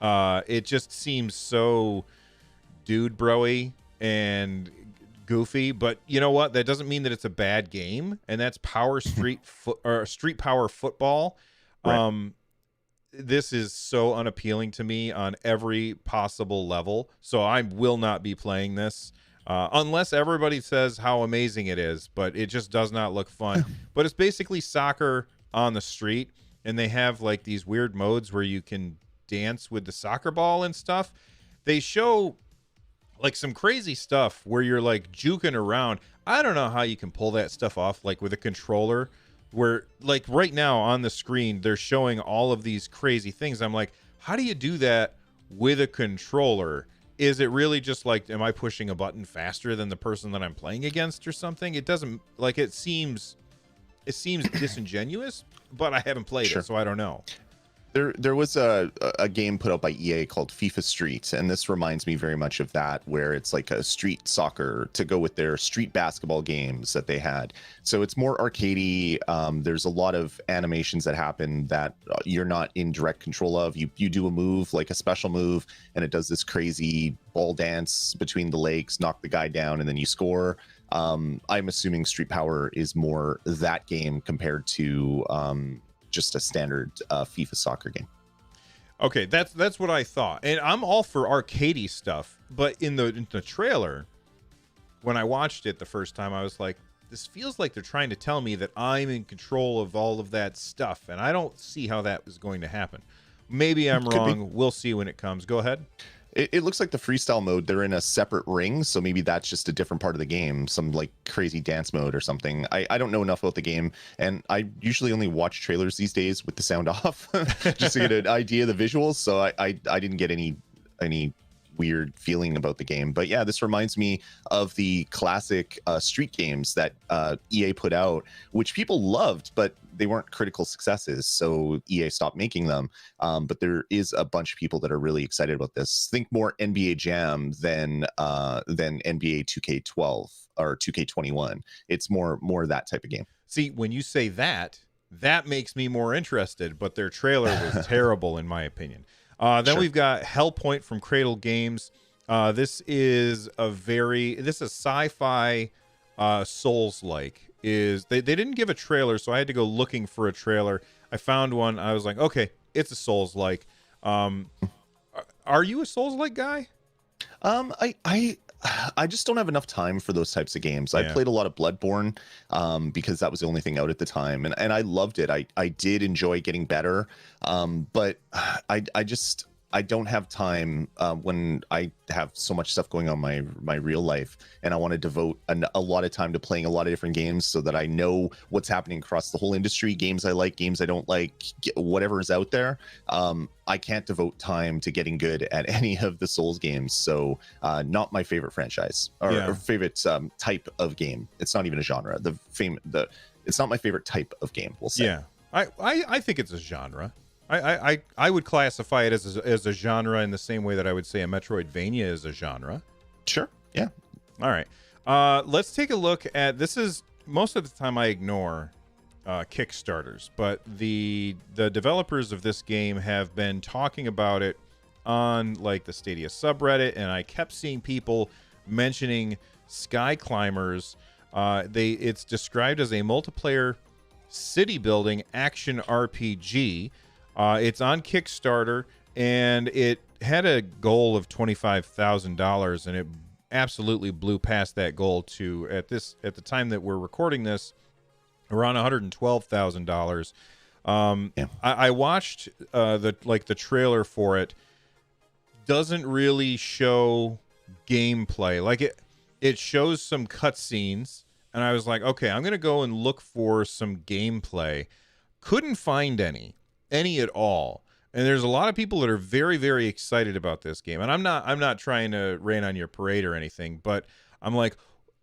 It just seems so dude bro-y and goofy, but you know what? That doesn't mean that it's a bad game, and that's Street Power Football. Right. This is so unappealing to me on every possible level, so I will not be playing this unless everybody says how amazing it is, but it just does not look fun. But it's basically soccer on the street, and they have like these weird modes where you can dance with the soccer ball and stuff. They show like some crazy stuff where you're like juking around. I don't know how you can pull that stuff off like with a controller, where like right now on the screen they're showing all of these crazy things. I'm like, how do you do that with a controller? Is it really just like, am I pushing a button faster than the person that I'm playing against or something? It doesn't, like, it seems disingenuous, but I haven't played it, so I don't know. There was a game put out by EA called FIFA Street, and this reminds me very much of that, where it's like a street soccer to go with their street basketball games that they had. So it's more arcadey. There's a lot of animations that happen that you're not in direct control of. You do a move, like a special move, and it does this crazy ball dance between the legs, knock the guy down, and then you score. I'm assuming Street Power is more that game compared to just a standard FIFA soccer game. Okay, that's what I thought, and I'm all for arcadey stuff. But in the trailer, when I watched it the first time, I was like, this feels like they're trying to tell me that I'm in control of all of that stuff, and I don't see how that is going to happen. Maybe I'm wrong. We'll see when it comes. Go ahead. It looks like the freestyle mode, they're in a separate ring, so maybe that's just a different part of the game, some like crazy dance mode or something. I don't know enough about the game, and I usually only watch trailers these days with the sound off just to get an idea of the visuals, so I didn't get any weird feeling about the game. But yeah, this reminds me of the classic street games that EA put out, which people loved, but they weren't critical successes, so EA stopped making them. But there is a bunch of people that are really excited about this. Think more NBA Jam than NBA 2K12 or 2K21. It's more that type of game. See, when you say that makes me more interested, but their trailer was terrible in my opinion. Then we've got Hellpoint from Cradle Games. This is sci-fi Souls-like. They didn't give a trailer, so I had to go looking for a trailer. I found one. I was like, okay, it's a Souls-like. Are you a Souls-like guy? I just don't have enough time for those types of games. I played a lot of Bloodborne because that was the only thing out at the time, and I loved it. I did enjoy getting better, but I don't have time when I have so much stuff going on my real life, and I want to devote a lot of time to playing a lot of different games so that I know what's happening across the whole industry, games I like, games I don't like, whatever is out there. I can't devote time to getting good at any of the Souls games. So not my favorite franchise or favorite type of game. It's not even a genre. It's not my favorite type of game, we'll say. Yeah, I think it's a genre. I would classify it as a genre in the same way that I would say a Metroidvania is a genre. Sure. Yeah. All right. Let's take a look at this. Is most of the time I ignore Kickstarters, but the developers of this game have been talking about it on like the Stadia subreddit, and I kept seeing people mentioning Sky Climbers. It's described as a multiplayer city building action RPG. It's on Kickstarter, and it had a goal of $25,000, and it absolutely blew past that goal to at the time that we're recording this, around $112,000. I watched the trailer for it. Doesn't really show gameplay. Like it shows some cutscenes, and I was like, okay, I'm gonna go and look for some gameplay. Couldn't find any at all. And there's a lot of people that are very, very excited about this game. And I'm not trying to rain on your parade or anything, but I'm like,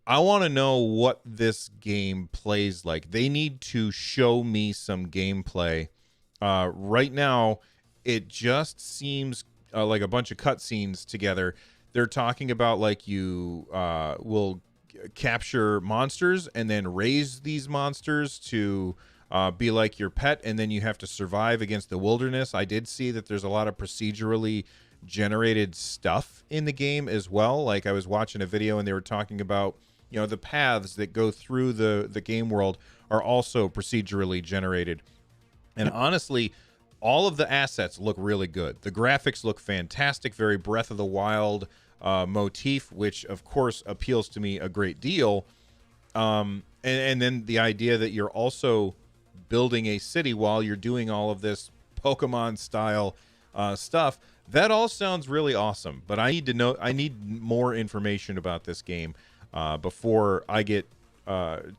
I want to know what this game plays like. They need to show me some gameplay. Right now, it just seems like a bunch of cutscenes together. They're talking about like you will capture monsters and then raise these monsters to be like your pet, and then you have to survive against the wilderness. I did see that there's a lot of procedurally generated stuff in the game as well. Like I was watching a video and they were talking about, you know, the paths that go through the game world are also procedurally generated. And honestly, all of the assets look really good. The graphics look fantastic, very Breath of the Wild motif, which of course appeals to me a great deal. And then the idea that you're also building a city while you're doing all of this Pokemon style stuff, that all sounds really awesome. But I need more information about this game before I get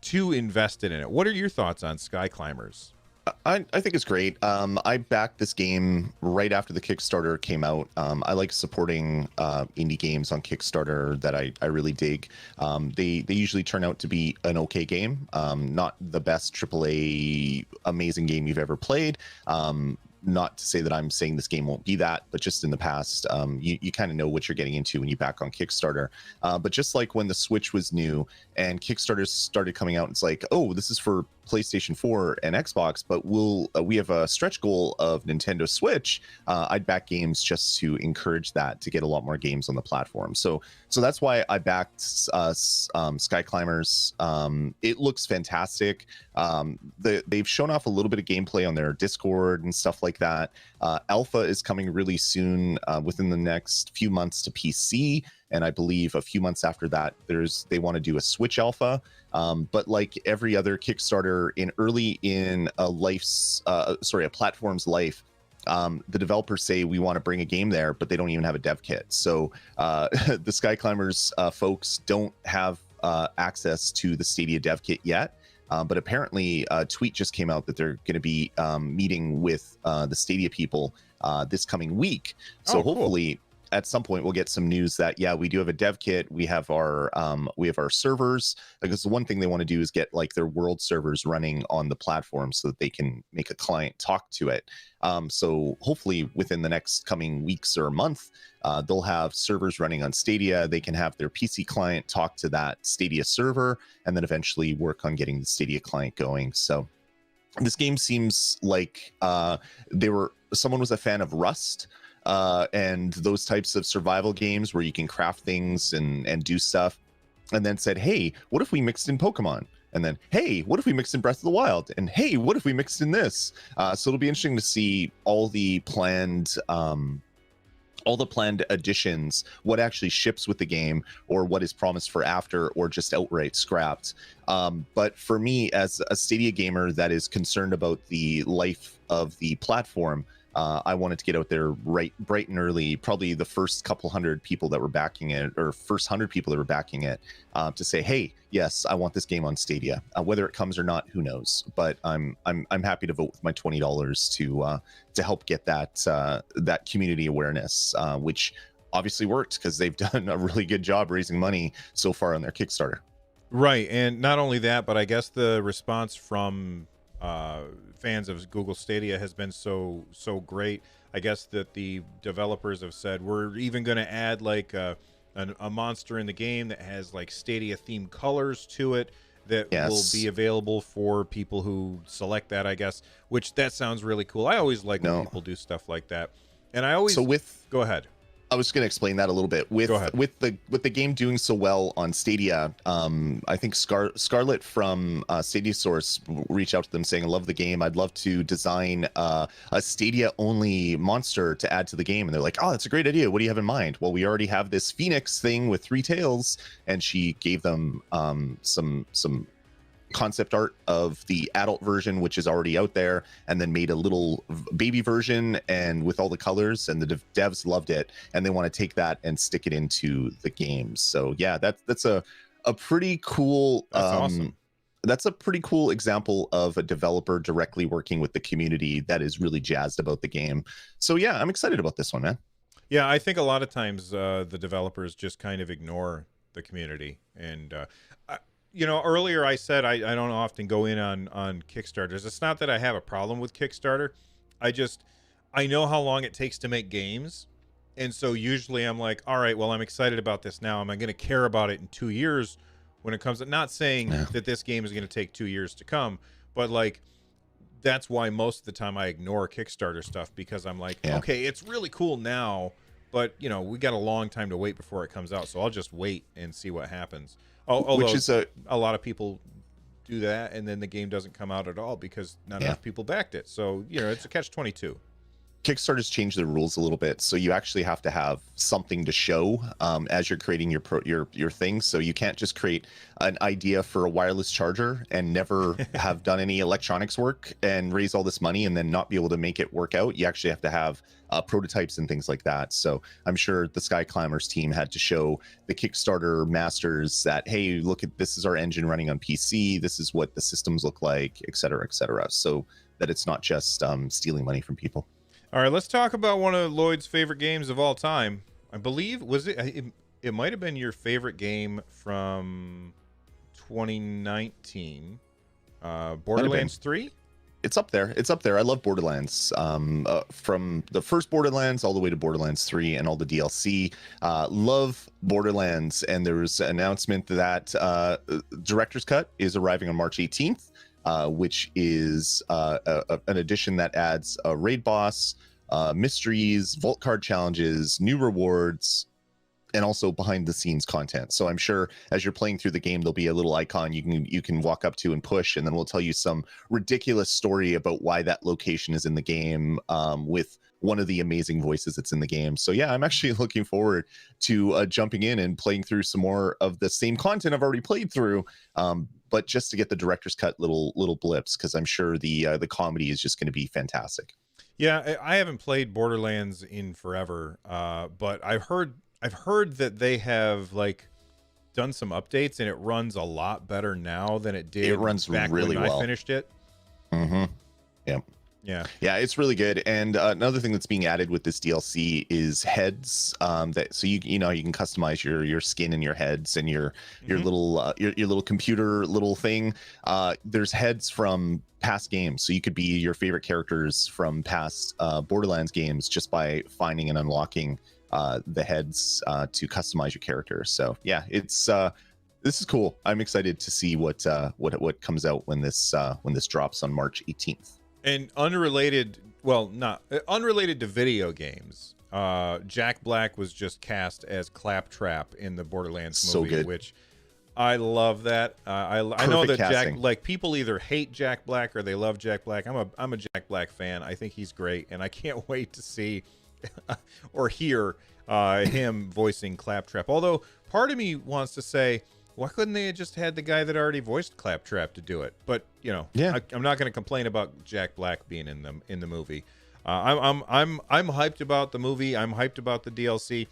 too invested in it. What are your thoughts on Sky Climbers? I think it's great. I backed this game right after the Kickstarter came out. I like supporting indie games on Kickstarter that I really dig. They usually turn out to be an okay game, not the best AAA amazing game you've ever played. Not to say that I'm saying this game won't be that, but just in the past, you kind of know what you're getting into when you back on Kickstarter. But just like when the Switch was new and Kickstarter started coming out, it's like, oh, this is for PlayStation 4 and Xbox, but we have a stretch goal of Nintendo Switch. I'd back games just to encourage that, to get a lot more games on the platform. So that's why I backed Sky Climbers. It looks fantastic. They've shown off a little bit of gameplay on their Discord and stuff like that. Alpha is coming really soon, within the next few months to PC. And I believe a few months after that, they want to do a Switch alpha. But like every other Kickstarter early in a platform's life, the developers say we want to bring a game there, but they don't even have a dev kit. So the Sky Climbers folks don't have access to the Stadia dev kit yet. But apparently a tweet just came out that they're going to be meeting with the Stadia people this coming week. So hopefully at some point we'll get some news that, yeah, we do have a dev kit. We have our servers, because the one thing they want to do is get like their world servers running on the platform so that they can make a client talk to it. So hopefully within the next coming weeks or month, they'll have servers running on Stadia. They can have their PC client talk to that Stadia server, and then eventually work on getting the Stadia client going. So this game seems like someone was a fan of Rust, and those types of survival games where you can craft things and do stuff, and then said, hey, what if we mixed in Pokemon? And then, hey, what if we mixed in Breath of the Wild? And hey, what if we mixed in this? So it'll be interesting to see all the planned additions, what actually ships with the game, or what is promised for after, or just outright scrapped. But for me, as a Stadia gamer that is concerned about the life of the platform, I wanted to get out there bright and early, probably the first couple hundred people that were backing it, or first 100 people that were backing it, to say, hey, yes, I want this game on Stadia. Whether it comes or not, who knows? But I'm happy to vote with my $20 to help get that community awareness, which obviously worked because they've done a really good job raising money so far on their Kickstarter. Right, and not only that, but I guess the response from fans of Google Stadia has been so great. I guess that the developers have said we're even going to add like a monster in the game that has like Stadia themed colors to it that will be available for people who select that, I guess, which that sounds really cool. I always like when people do stuff like that. And I always go ahead. I was going to explain that a little bit with the game doing so well on Stadia. I think Scarlett from Stadia Source reached out to them saying, I love the game. I'd love to design a Stadia only monster to add to the game. And they're like, oh, that's a great idea. What do you have in mind? Well, we already have this Phoenix thing with 3 tails. And she gave them some concept art of the adult version, which is already out there, and then made a little baby version and with all the colors, and the devs loved it, and they want to take that and stick it into the game. So yeah, that's a pretty cool awesome. That's a pretty cool example of a developer directly working with the community that is really jazzed about the game. So yeah, I'm excited about this one, man. Yeah, I think a lot of times the developers just kind of ignore the community. And you know, earlier I said I don't often go in on Kickstarters. It's not that I have a problem with Kickstarter. I know how long it takes to make games. And so usually I'm like, all right, well, I'm excited about this now. Am I going to care about it in 2 years when it comes? Not saying that this game is going to take 2 years to come, but like, that's why most of the time I ignore Kickstarter stuff, because I'm like, okay, it's really cool now, but you know, we got a long time to wait before it comes out. So I'll just wait and see what happens. Although which is a lot of people do that, and then the game doesn't come out at all because not enough people backed it. So, you know, it's a catch-22. Kickstarter's changed the rules a little bit, so you actually have to have something to show as you're creating your thing. So you can't just create an idea for a wireless charger and never have done any electronics work and raise all this money and then not be able to make it work out. You actually have to have prototypes and things like that. So I'm sure the Sky Climbers team had to show the Kickstarter masters that, hey, look at this is our engine running on PC. This is what the systems look like, et cetera, so that it's not just stealing money from people. All right, let's talk about one of Lloyd's favorite games of all time. I believe, it might have been your favorite game from 2019, Borderlands 3? It's up there. I love Borderlands. From the first Borderlands all the way to Borderlands 3 and all the DLC. Love Borderlands, and there was an announcement that Director's Cut is arriving on March 18th. Which is an edition that adds a raid boss, mysteries, vault card challenges, new rewards, and also behind the scenes content. So I'm sure as you're playing through the game, there'll be a little icon you can walk up to and push, and then we'll tell you some ridiculous story about why that location is in the game, with one of the amazing voices that's in the game. So yeah, I'm actually looking forward to jumping in and playing through some more of the same content I've already played through. But just to get the director's cut little blips, because I'm sure the comedy is just going to be fantastic. Yeah, I haven't played Borderlands in forever, but I've heard that they have like done some updates and it runs a lot better now than it did. It runs back really when well. I finished it. Mm-hmm. Yeah, it's really good. And another thing that's being added with this DLC is heads. So you can customize your skin and your heads and your little your little computer little thing. There's heads from past games, so you could be your favorite characters from past Borderlands games just by finding and unlocking the heads to customize your character. So yeah, it's this is cool. I'm excited to see what comes out when this drops on March 18th. And unrelated to video games, Jack Black was just cast as Claptrap in the Borderlands movie, good. Which I love that. I know that casting. Jack, like, people either hate Jack Black or they love Jack Black. I'm a Jack Black fan. I think he's great, and I can't wait to see or hear him voicing Claptrap. Although part of me wants to say, why couldn't they have just had the guy that already voiced Claptrap to do it? But, you know, I'm not going to complain about Jack Black being in the movie. I'm hyped about the movie. I'm hyped about the DLC.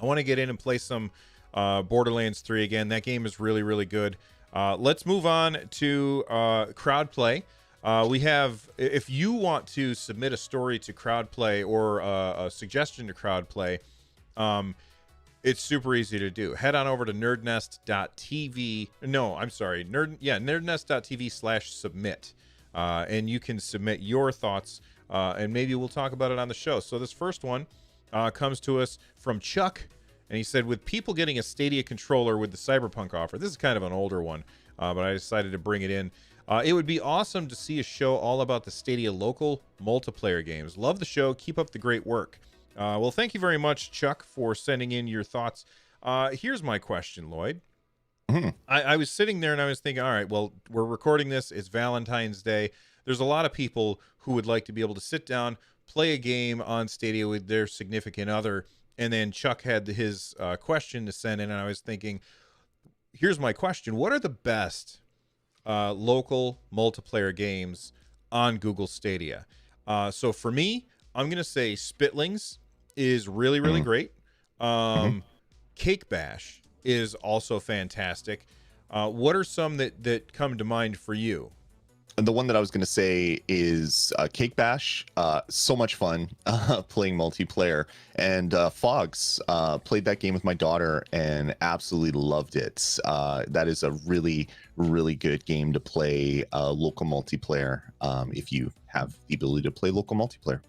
I want to get in and play some Borderlands 3 again. That game is really, really good. Let's move on to crowd play. We have, if you want to submit a story to crowd play or a suggestion to crowd play, it's super easy to do. Head on over to nerdnest.tv. No, I'm sorry. Nerdnest.tv/submit. And you can submit your thoughts, and maybe we'll talk about it on the show. So this first one comes to us from Chuck, and he said, with people getting a Stadia controller with the Cyberpunk offer, this is kind of an older one, but I decided to bring it in. It would be awesome to see a show all about the Stadia local multiplayer games. Love the show. Keep up the great work. Well, thank you very much, Chuck, for sending in your thoughts. Here's my question, Lloyd. I was sitting there and I was thinking, all right, well, we're recording this. It's Valentine's Day. There's a lot of people who would like to be able to sit down, play a game on Stadia with their significant other. And then Chuck had his question to send in, and I was thinking, here's my question. What are the best local multiplayer games on Google Stadia? So for me, I'm going to say Spitlings is really, really great. Cake Bash is also fantastic. What are some that come to mind for you? The one that I was going to say is Cake Bash. So much fun playing multiplayer. And Fogs, played that game with my daughter and absolutely loved it. That is a really, really good game to play local multiplayer if you have the ability to play local multiplayer.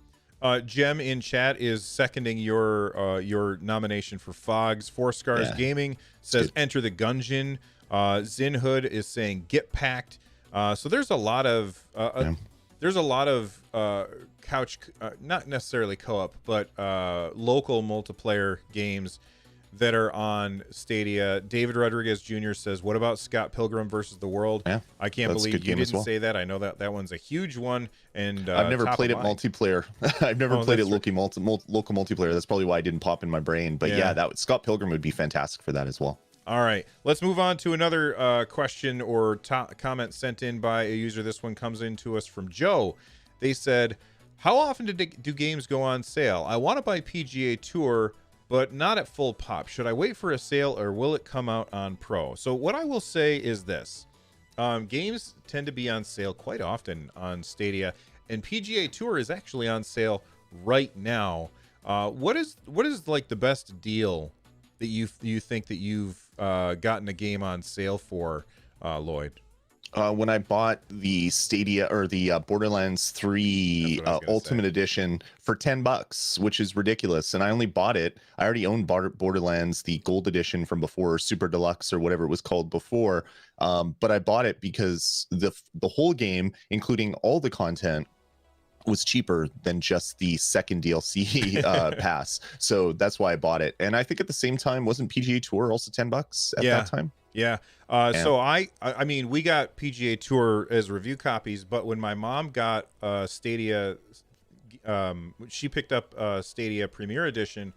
Jem in chat is seconding your nomination for Fogs. Four Scars Gaming says Enter the Gungeon. Zinhood is saying Get Packed. So there's a lot of couch, not necessarily co-op, but local multiplayer games that are on Stadia. David Rodriguez Jr. says, "What about Scott Pilgrim versus the World?" Yeah, I can't believe you didn't say that. I know that one's a huge one, and I've never played it multiplayer. I've never played it local multiplayer. That's probably why it didn't pop in my brain. But yeah, that Scott Pilgrim would be fantastic for that as well. All right, let's move on to another question or comment sent in by a user. This one comes in to us from Joe. They said, how often do games go on sale? I want to buy PGA Tour, but not at full pop. Should I wait for a sale or will it come out on Pro? So what I will say is this. Games tend to be on sale quite often on Stadia, and PGA Tour is actually on sale right now. What is like the best deal that you think that you've gotten a game on sale for, Lloyd? When I bought the Stadia or the Borderlands 3 Ultimate Edition for $10, which is ridiculous. And I only bought it. I already owned Borderlands, the Gold Edition from before, Super Deluxe or whatever it was called before. But I bought it because the whole game, including all the content, was cheaper than just the second DLC pass. So that's why I bought it. And I think at the same time, wasn't PGA Tour also $10 at that time? Yeah. So I mean, we got PGA Tour as review copies, but when my mom got Stadia, she picked up Stadia Premier Edition.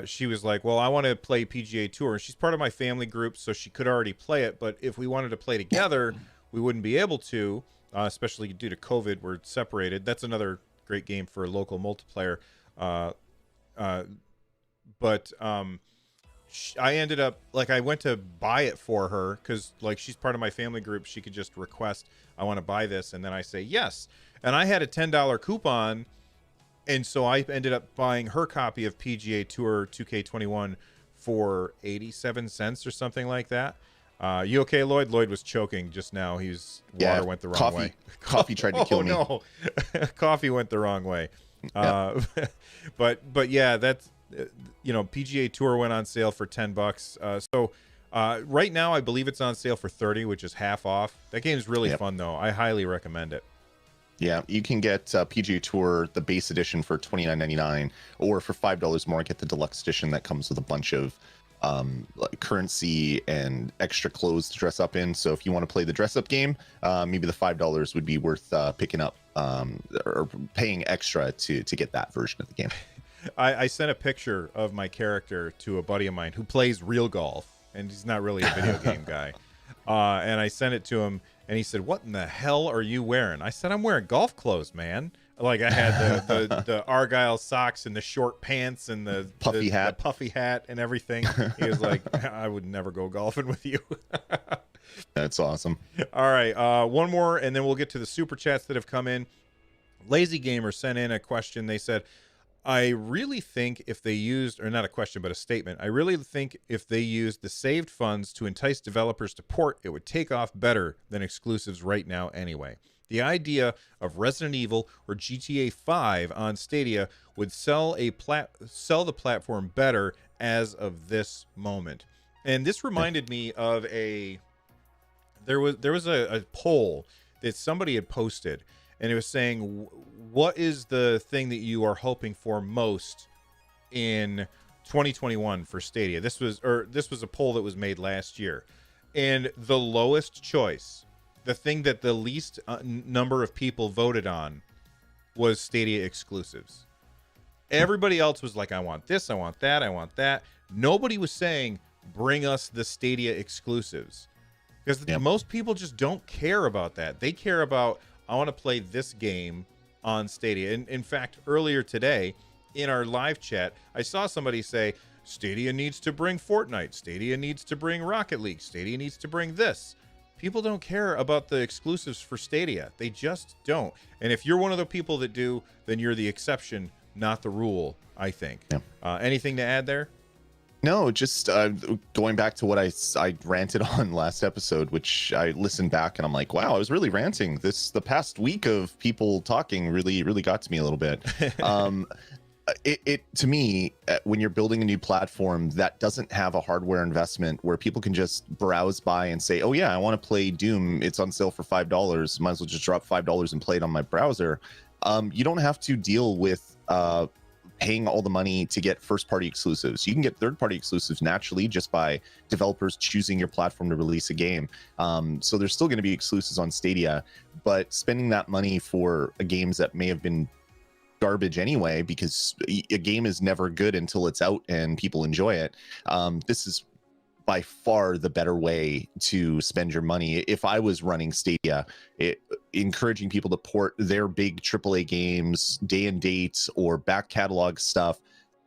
She was like, well, I want to play PGA Tour. And she's part of my family group, so she could already play it. But if we wanted to play together, we wouldn't be able to. Especially due to COVID, we're separated. That's another great game for local multiplayer. But I ended up, like, I went to buy it for her because, like, she's part of my family group. She could just request, I want to buy this. And then I say yes. And I had a $10 coupon. And so I ended up buying her copy of PGA Tour 2K21 for 87 cents or something like that. You okay, Lloyd? Lloyd was choking just now. Water went the wrong way. Coffee tried to kill me. Oh no, coffee went the wrong way. Yeah. But yeah, that's PGA Tour went on sale for $10. So right now I believe it's on sale for $30, which is half off. That game is really fun though. I highly recommend it. Yeah, you can get PGA Tour, the base edition, for $29.99, or for $5 more, get the deluxe edition that comes with a bunch of like currency and extra clothes to dress up in. So if you want to play the dress up game, maybe the $5 would be worth picking up or paying extra to get that version of the game. I sent a picture of my character to a buddy of mine who plays real golf, and he's not really a video game guy. And I sent it to him, and he said, "What in the hell are you wearing?" I said, "I'm wearing golf clothes, man. Like I had the Argyle socks and the short pants and the puffy hat, the puffy hat and everything. He was like, I would never go golfing with you. That's awesome. All right, one more, and then we'll get to the super chats that have come in. Lazy Gamer sent in a question. They said, I really think if they used, or not a question, but a statement, I really think if they used the saved funds to entice developers to port, it would take off better than exclusives right now anyway. The idea of Resident Evil or GTA 5 on Stadia would sell the platform better as of this moment. And this reminded me of there was a poll that somebody had posted, and it was saying, what is the thing that you are hoping for most in 2021 for Stadia? This was a poll that was made last year, and the lowest choice, the thing that the least number of people voted on, was Stadia exclusives. Everybody else was like, I want this, I want that, I want that. Nobody was saying, bring us the Stadia exclusives. Because most people just don't care about that. They care about, I want to play this game on Stadia. And in fact, earlier today, in our live chat, I saw somebody say, Stadia needs to bring Fortnite. Stadia needs to bring Rocket League. Stadia needs to bring this. People don't care about the exclusives for Stadia. They just don't. And if you're one of the people that do, then you're the exception, not the rule, I think. Yeah. Anything to add there? No, just going back to what I ranted on last episode, which I listened back and I'm like, wow, I was really ranting. The past week of people talking really got to me a little bit. It to me, when you're building a new platform that doesn't have a hardware investment where people can just browse by and say, oh yeah, I want to play Doom, it's on sale for $5, might as well just drop $5 and play it on my browser. You don't have to deal with paying all the money to get first-party exclusives. You can get third-party exclusives naturally just by developers choosing your platform to release a game. So there's still going to be exclusives on Stadia, but spending that money for games that may have been garbage anyway, because a game is never good until it's out and people enjoy it. This is by far the better way to spend your money. If I was running Stadia, encouraging people to port their big AAA games, day and date, or back catalog stuff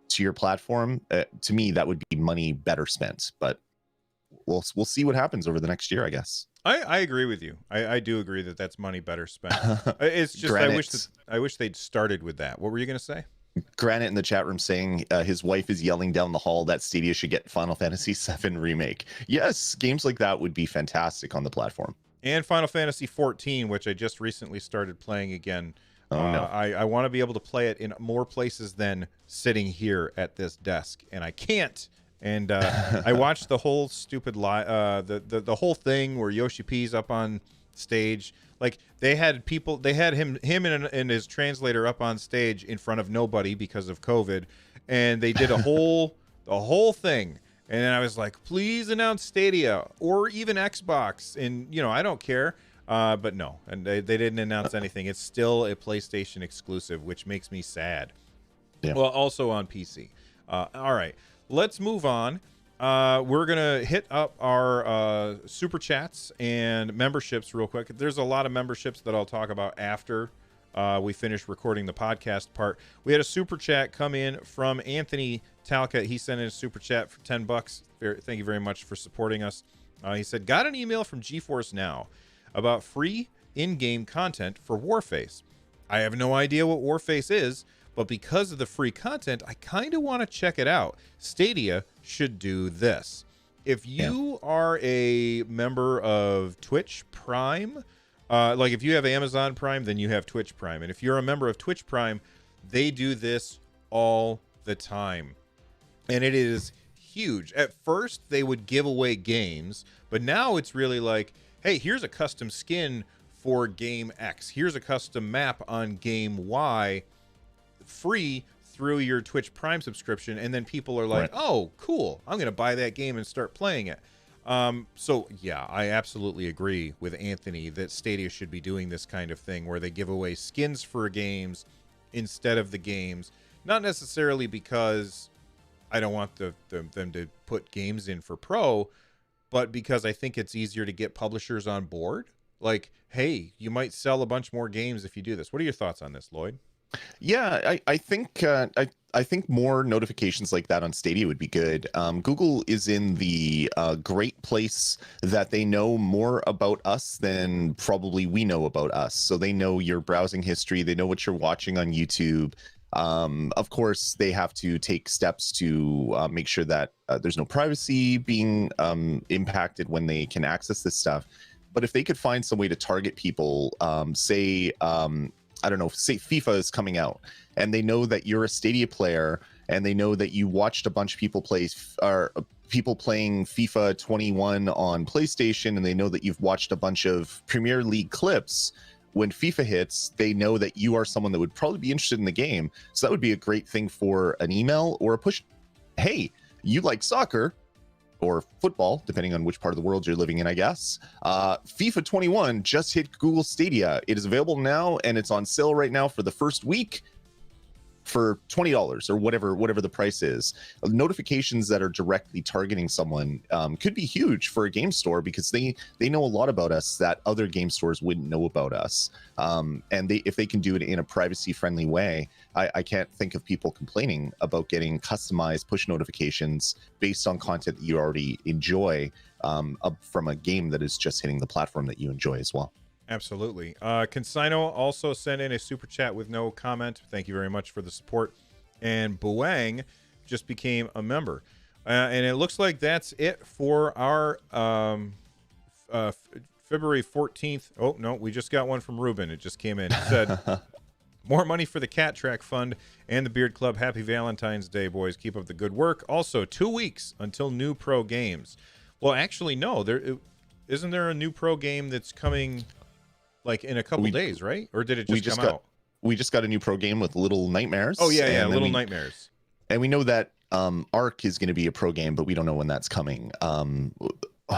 to your platform, to me, that would be money better spent. But we'll see what happens over the next year, I guess. I agree with you. I do agree that that's money better spent. It's just I wish they'd started with that. What were you going to say? Granite in the chat room saying his wife is yelling down the hall that Stadia should get Final Fantasy VII Remake. Yes, games like that would be fantastic on the platform. And Final Fantasy XIV, which I just recently started playing again. Oh, no. I want to be able to play it in more places than sitting here at this desk, and I can't. And I watched the whole stupid the whole thing where Yoshi P's up on stage. Like they had him and his translator up on stage in front of nobody because of COVID, and they did the whole thing. And then I was like, please announce Stadia or even Xbox. And I don't care, but no, and they didn't announce anything. It's still a PlayStation exclusive, which makes me sad. Yeah. Well, also on PC. All right, let's move on. We're gonna hit up our super chats and memberships real quick. There's a lot of memberships that I'll talk about after we finish recording the podcast part. We had a super chat come in from Anthony Talca. He sent in a super chat for $10. Thank you very much for supporting us. He said, got an email from GeForce Now about free in-game content for Warface. I have no idea what Warface is, but because of the free content, I kind of want to check it out. Stadia should do this. If you are a member of Twitch Prime, like if you have Amazon Prime, then you have Twitch Prime. And if you're a member of Twitch Prime, they do this all the time. And it is huge. At first, they would give away games, but now it's really like, hey, here's a custom skin for game X. Here's a custom map on game Y, free through your Twitch Prime subscription, and then people are like, oh, cool, I'm gonna buy that game and start playing it. So yeah, I absolutely agree with Anthony that Stadia should be doing this kind of thing where they give away skins for games instead of the games, not necessarily because I don't want them to put games in for pro, but because I think it's easier to get publishers on board. like, hey, you might sell a bunch more games if you do this. What are your thoughts on this, Lloyd? Yeah, I think more notifications like that on Stadia would be good. Google is in the great place that they know more about us than probably we know about us. So they know your browsing history, they know what you're watching on YouTube. Of course, they have to take steps to make sure that there's no privacy being impacted when they can access this stuff. But if they could find some way to target people, say I don't know, say FIFA is coming out and they know that you're a Stadia player and they know that you watched a bunch of people play or people playing FIFA 21 on PlayStation, and they know that you've watched a bunch of Premier League clips. When FIFA hits, they know that you are someone that would probably be interested in the game. So that would be a great thing for an email or a push. Hey, you like soccer or football, depending on which part of the world you're living in, I guess. FIFA 21 just hit Google Stadia. It is available now, and it's on sale right now for the first week for $20 or whatever the price is. Notifications that are directly targeting someone could be huge for a game store, because they know a lot about us that other game stores wouldn't know about us. And if they can do it in a privacy friendly way, I can't think of people complaining about getting customized push notifications based on content that you already enjoy from a game that is just hitting the platform that you enjoy as well. Absolutely. Consino also sent in a super chat with no comment. Thank you very much for the support. And Buang just became a member. And it looks like that's it for our February 14th. Oh, no, we just got one from Ruben. It just came in. It said, more money for the Cat Track Fund and the Beard Club. Happy Valentine's Day, boys. Keep up the good work. Also, 2 weeks until new pro games. Well, actually, no. Isn't there a new pro game that's coming like in a couple days, right? Or did it just come out? We just got a new pro game with Little Nightmares. Oh, yeah, Little Nightmares. And we know that Ark is going to be a pro game, but we don't know when that's coming.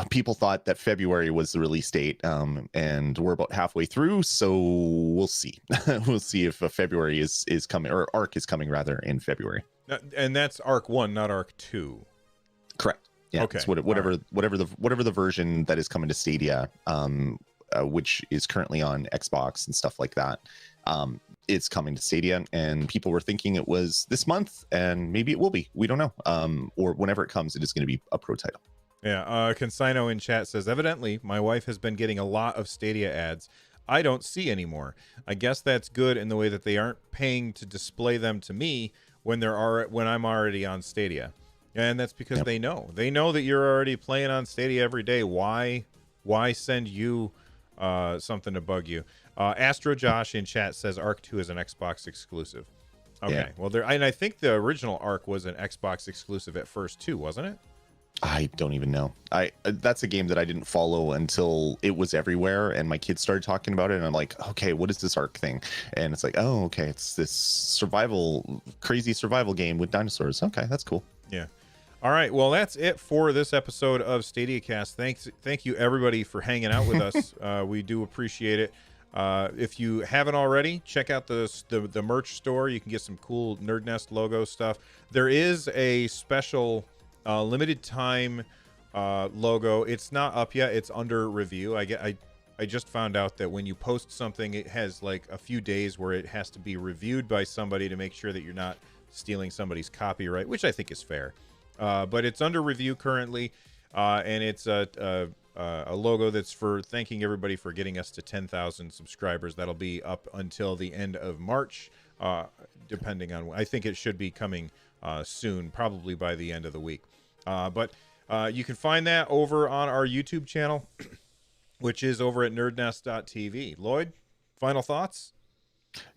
People thought that February was the release date, and we're about halfway through, so we'll see. We'll see if February is coming, or Ark is coming rather in February. And that's Ark 1, not Ark 2. Correct. Yeah. Okay. It's whatever the version that is coming to Stadia, which is currently on Xbox and stuff like that. It's coming to Stadia, and people were thinking it was this month, and maybe it will be. We don't know. Or whenever it comes, it is going to be a pro title. Yeah. Consino in chat says, evidently, my wife has been getting a lot of Stadia ads I don't see anymore. I guess that's good in the way that they aren't paying to display them to me when I'm already on Stadia. And that's because they know that you're already playing on Stadia every day. Why send you something to bug you? Astro Josh in chat says Ark 2 is an Xbox exclusive. Okay. Yeah. Well, and I think the original Ark was an Xbox exclusive at first too, wasn't it? I don't even know. That's a game that I didn't follow until it was everywhere, and my kids started talking about it, and I'm like, okay, what is this Ark thing? And it's like, oh, okay, it's this crazy survival game with dinosaurs. Okay, that's cool. Yeah. All right. Well, that's it for this episode of Stadiacast. Thank you everybody for hanging out with us. We do appreciate it. If you haven't already, check out the merch store. You can get some cool Nerd Nest logo stuff. There is a special limited time logo. It's not up yet. It's under review. I just found out that when you post something, it has like a few days where it has to be reviewed by somebody to make sure that you're not stealing somebody's copyright, which I think is fair. But it's under review currently, and it's a logo that's for thanking everybody for getting us to 10,000 subscribers. That'll be up until the end of March, depending on. I think it should be coming soon, probably by the end of the week. But you can find that over on our YouTube channel, which is over at nerdnest.tv. Lloyd, final thoughts?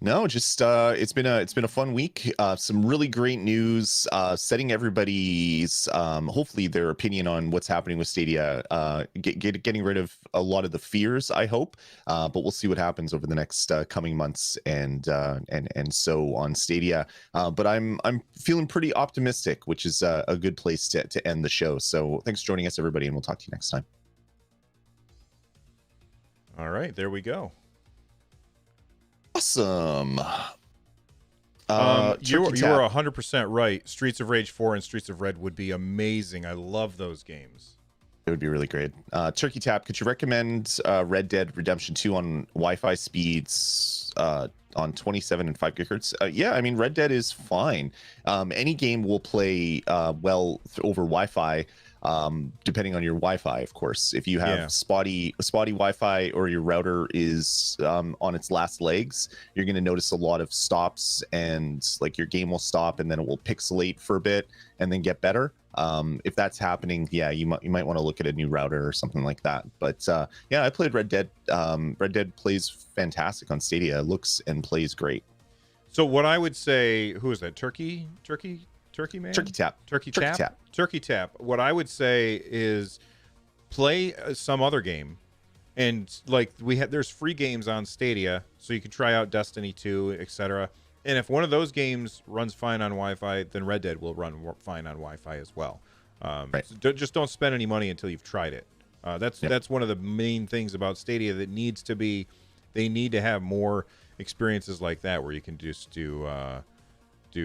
No, just it's been a fun week. Some really great news, setting everybody's hopefully their opinion on what's happening with Stadia, getting rid of a lot of the fears, I hope. But we'll see what happens over the next coming months and so on Stadia. But I'm feeling pretty optimistic, which is a good place to end the show. So thanks for joining us, everybody, and we'll talk to you next time. All right, there we go. Awesome. You are 100% right. Streets of Rage 4 and Streets of Red would be amazing. I love those games. It would be really great. Turkey Tap, could you recommend Red Dead Redemption 2 on Wi-Fi speeds on 27 and 5 gigahertz? Yeah, I mean, Red Dead is fine. Any game will play well over Wi-Fi, depending on your Wi-Fi, of course. If you have spotty Wi-Fi, or your router is on its last legs, you're going to notice a lot of stops, and like your game will stop and then it will pixelate for a bit and then get better. If that's happening, yeah, you might want to look at a new router or something like that. But yeah, I played Red Dead. Red Dead plays fantastic on Stadia. It looks and plays great. So what I would say, who is that? Turkey man? Turkey Tap. Turkey Tap. What I would say is play some other game, and like there's free games on Stadia, so you can try out Destiny 2, etc. And if one of those games runs fine on Wi-Fi, then Red Dead will run fine on Wi-Fi as well. Right. So just don't spend any money until you've tried it. That's one of the main things about Stadia that needs to be. They need to have more experiences like that where you can just do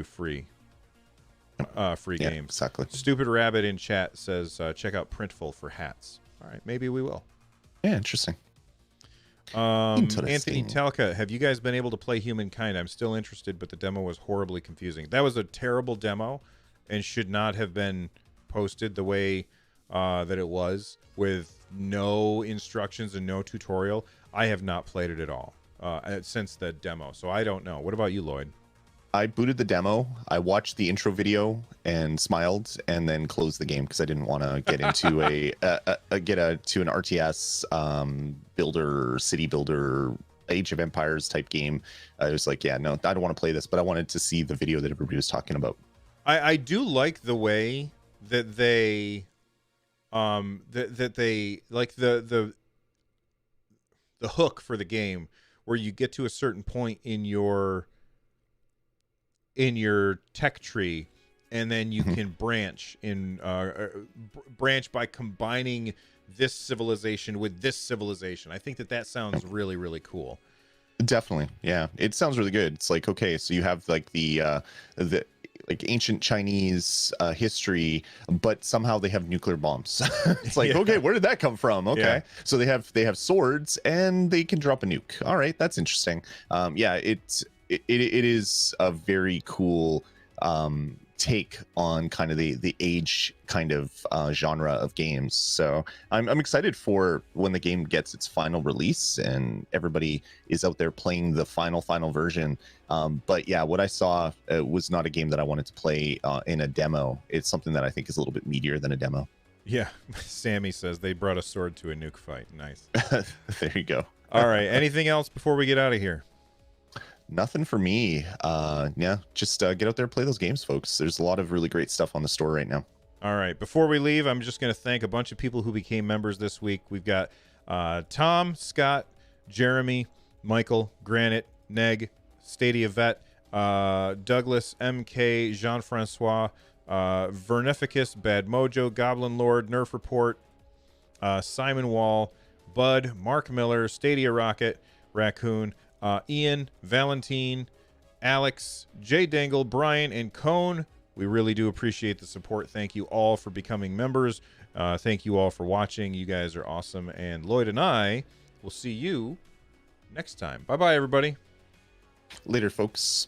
free games. Exactly. Stupid Rabbit in chat says check out Printful for hats. All right, maybe we will. Yeah, interesting. Anthony Talca, have you guys been able to play Humankind? I'm still interested, but the demo was horribly confusing. That was a terrible demo and should not have been posted the way that it was, with no instructions and no tutorial. I have not played it at all since the demo, so I don't know. What about you, Lloyd? I booted the demo. I watched the intro video and smiled, and then closed the game because I didn't want to get into to an RTS builder, city builder, Age of Empires type game. I was like, yeah, no, I don't want to play this, but I wanted to see the video that everybody was talking about. I do like the way that they that they like the hook for the game, where you get to a certain point in your tech tree, and then you can branch by combining this civilization with this civilization. I think that sounds really, really cool. Definitely. Yeah, it sounds really good. It's like, okay, so you have like the like ancient Chinese history, but somehow they have nuclear bombs. It's like, okay, where did that come from? Okay, so they have swords and they can drop a nuke. All right, that's interesting. It is a very cool take on kind of the age kind of genre of games. So I'm excited for when the game gets its final release and everybody is out there playing the final version. But yeah, what I saw was not a game that I wanted to play in a demo. It's something that I think is a little bit meatier than a demo. Yeah, Sammy says they brought a sword to a nuke fight. Nice. There you go. All right, anything else before we get out of here? Nothing for me. Yeah, just get out there and play those games, folks. There's a lot of really great stuff on the store right now. All right, before we leave, I'm just going to thank a bunch of people who became members this week. We've got Tom, Scott, Jeremy, Michael, Granite, Neg, Stadia Vet, Douglas, MK, Jean-Francois, Vernificus, Bad Mojo, Goblin Lord, Nerf Report, Simon Wall, Bud, Mark Miller, Stadia Rocket, Raccoon, Ian, Valentine, Alex, Jay Dangle, Brian, and Cone. We really do appreciate the support. Thank you all for becoming members. Thank you all for watching. You guys are awesome. And Lloyd and I will see you next time. Bye-bye, everybody. Later, folks.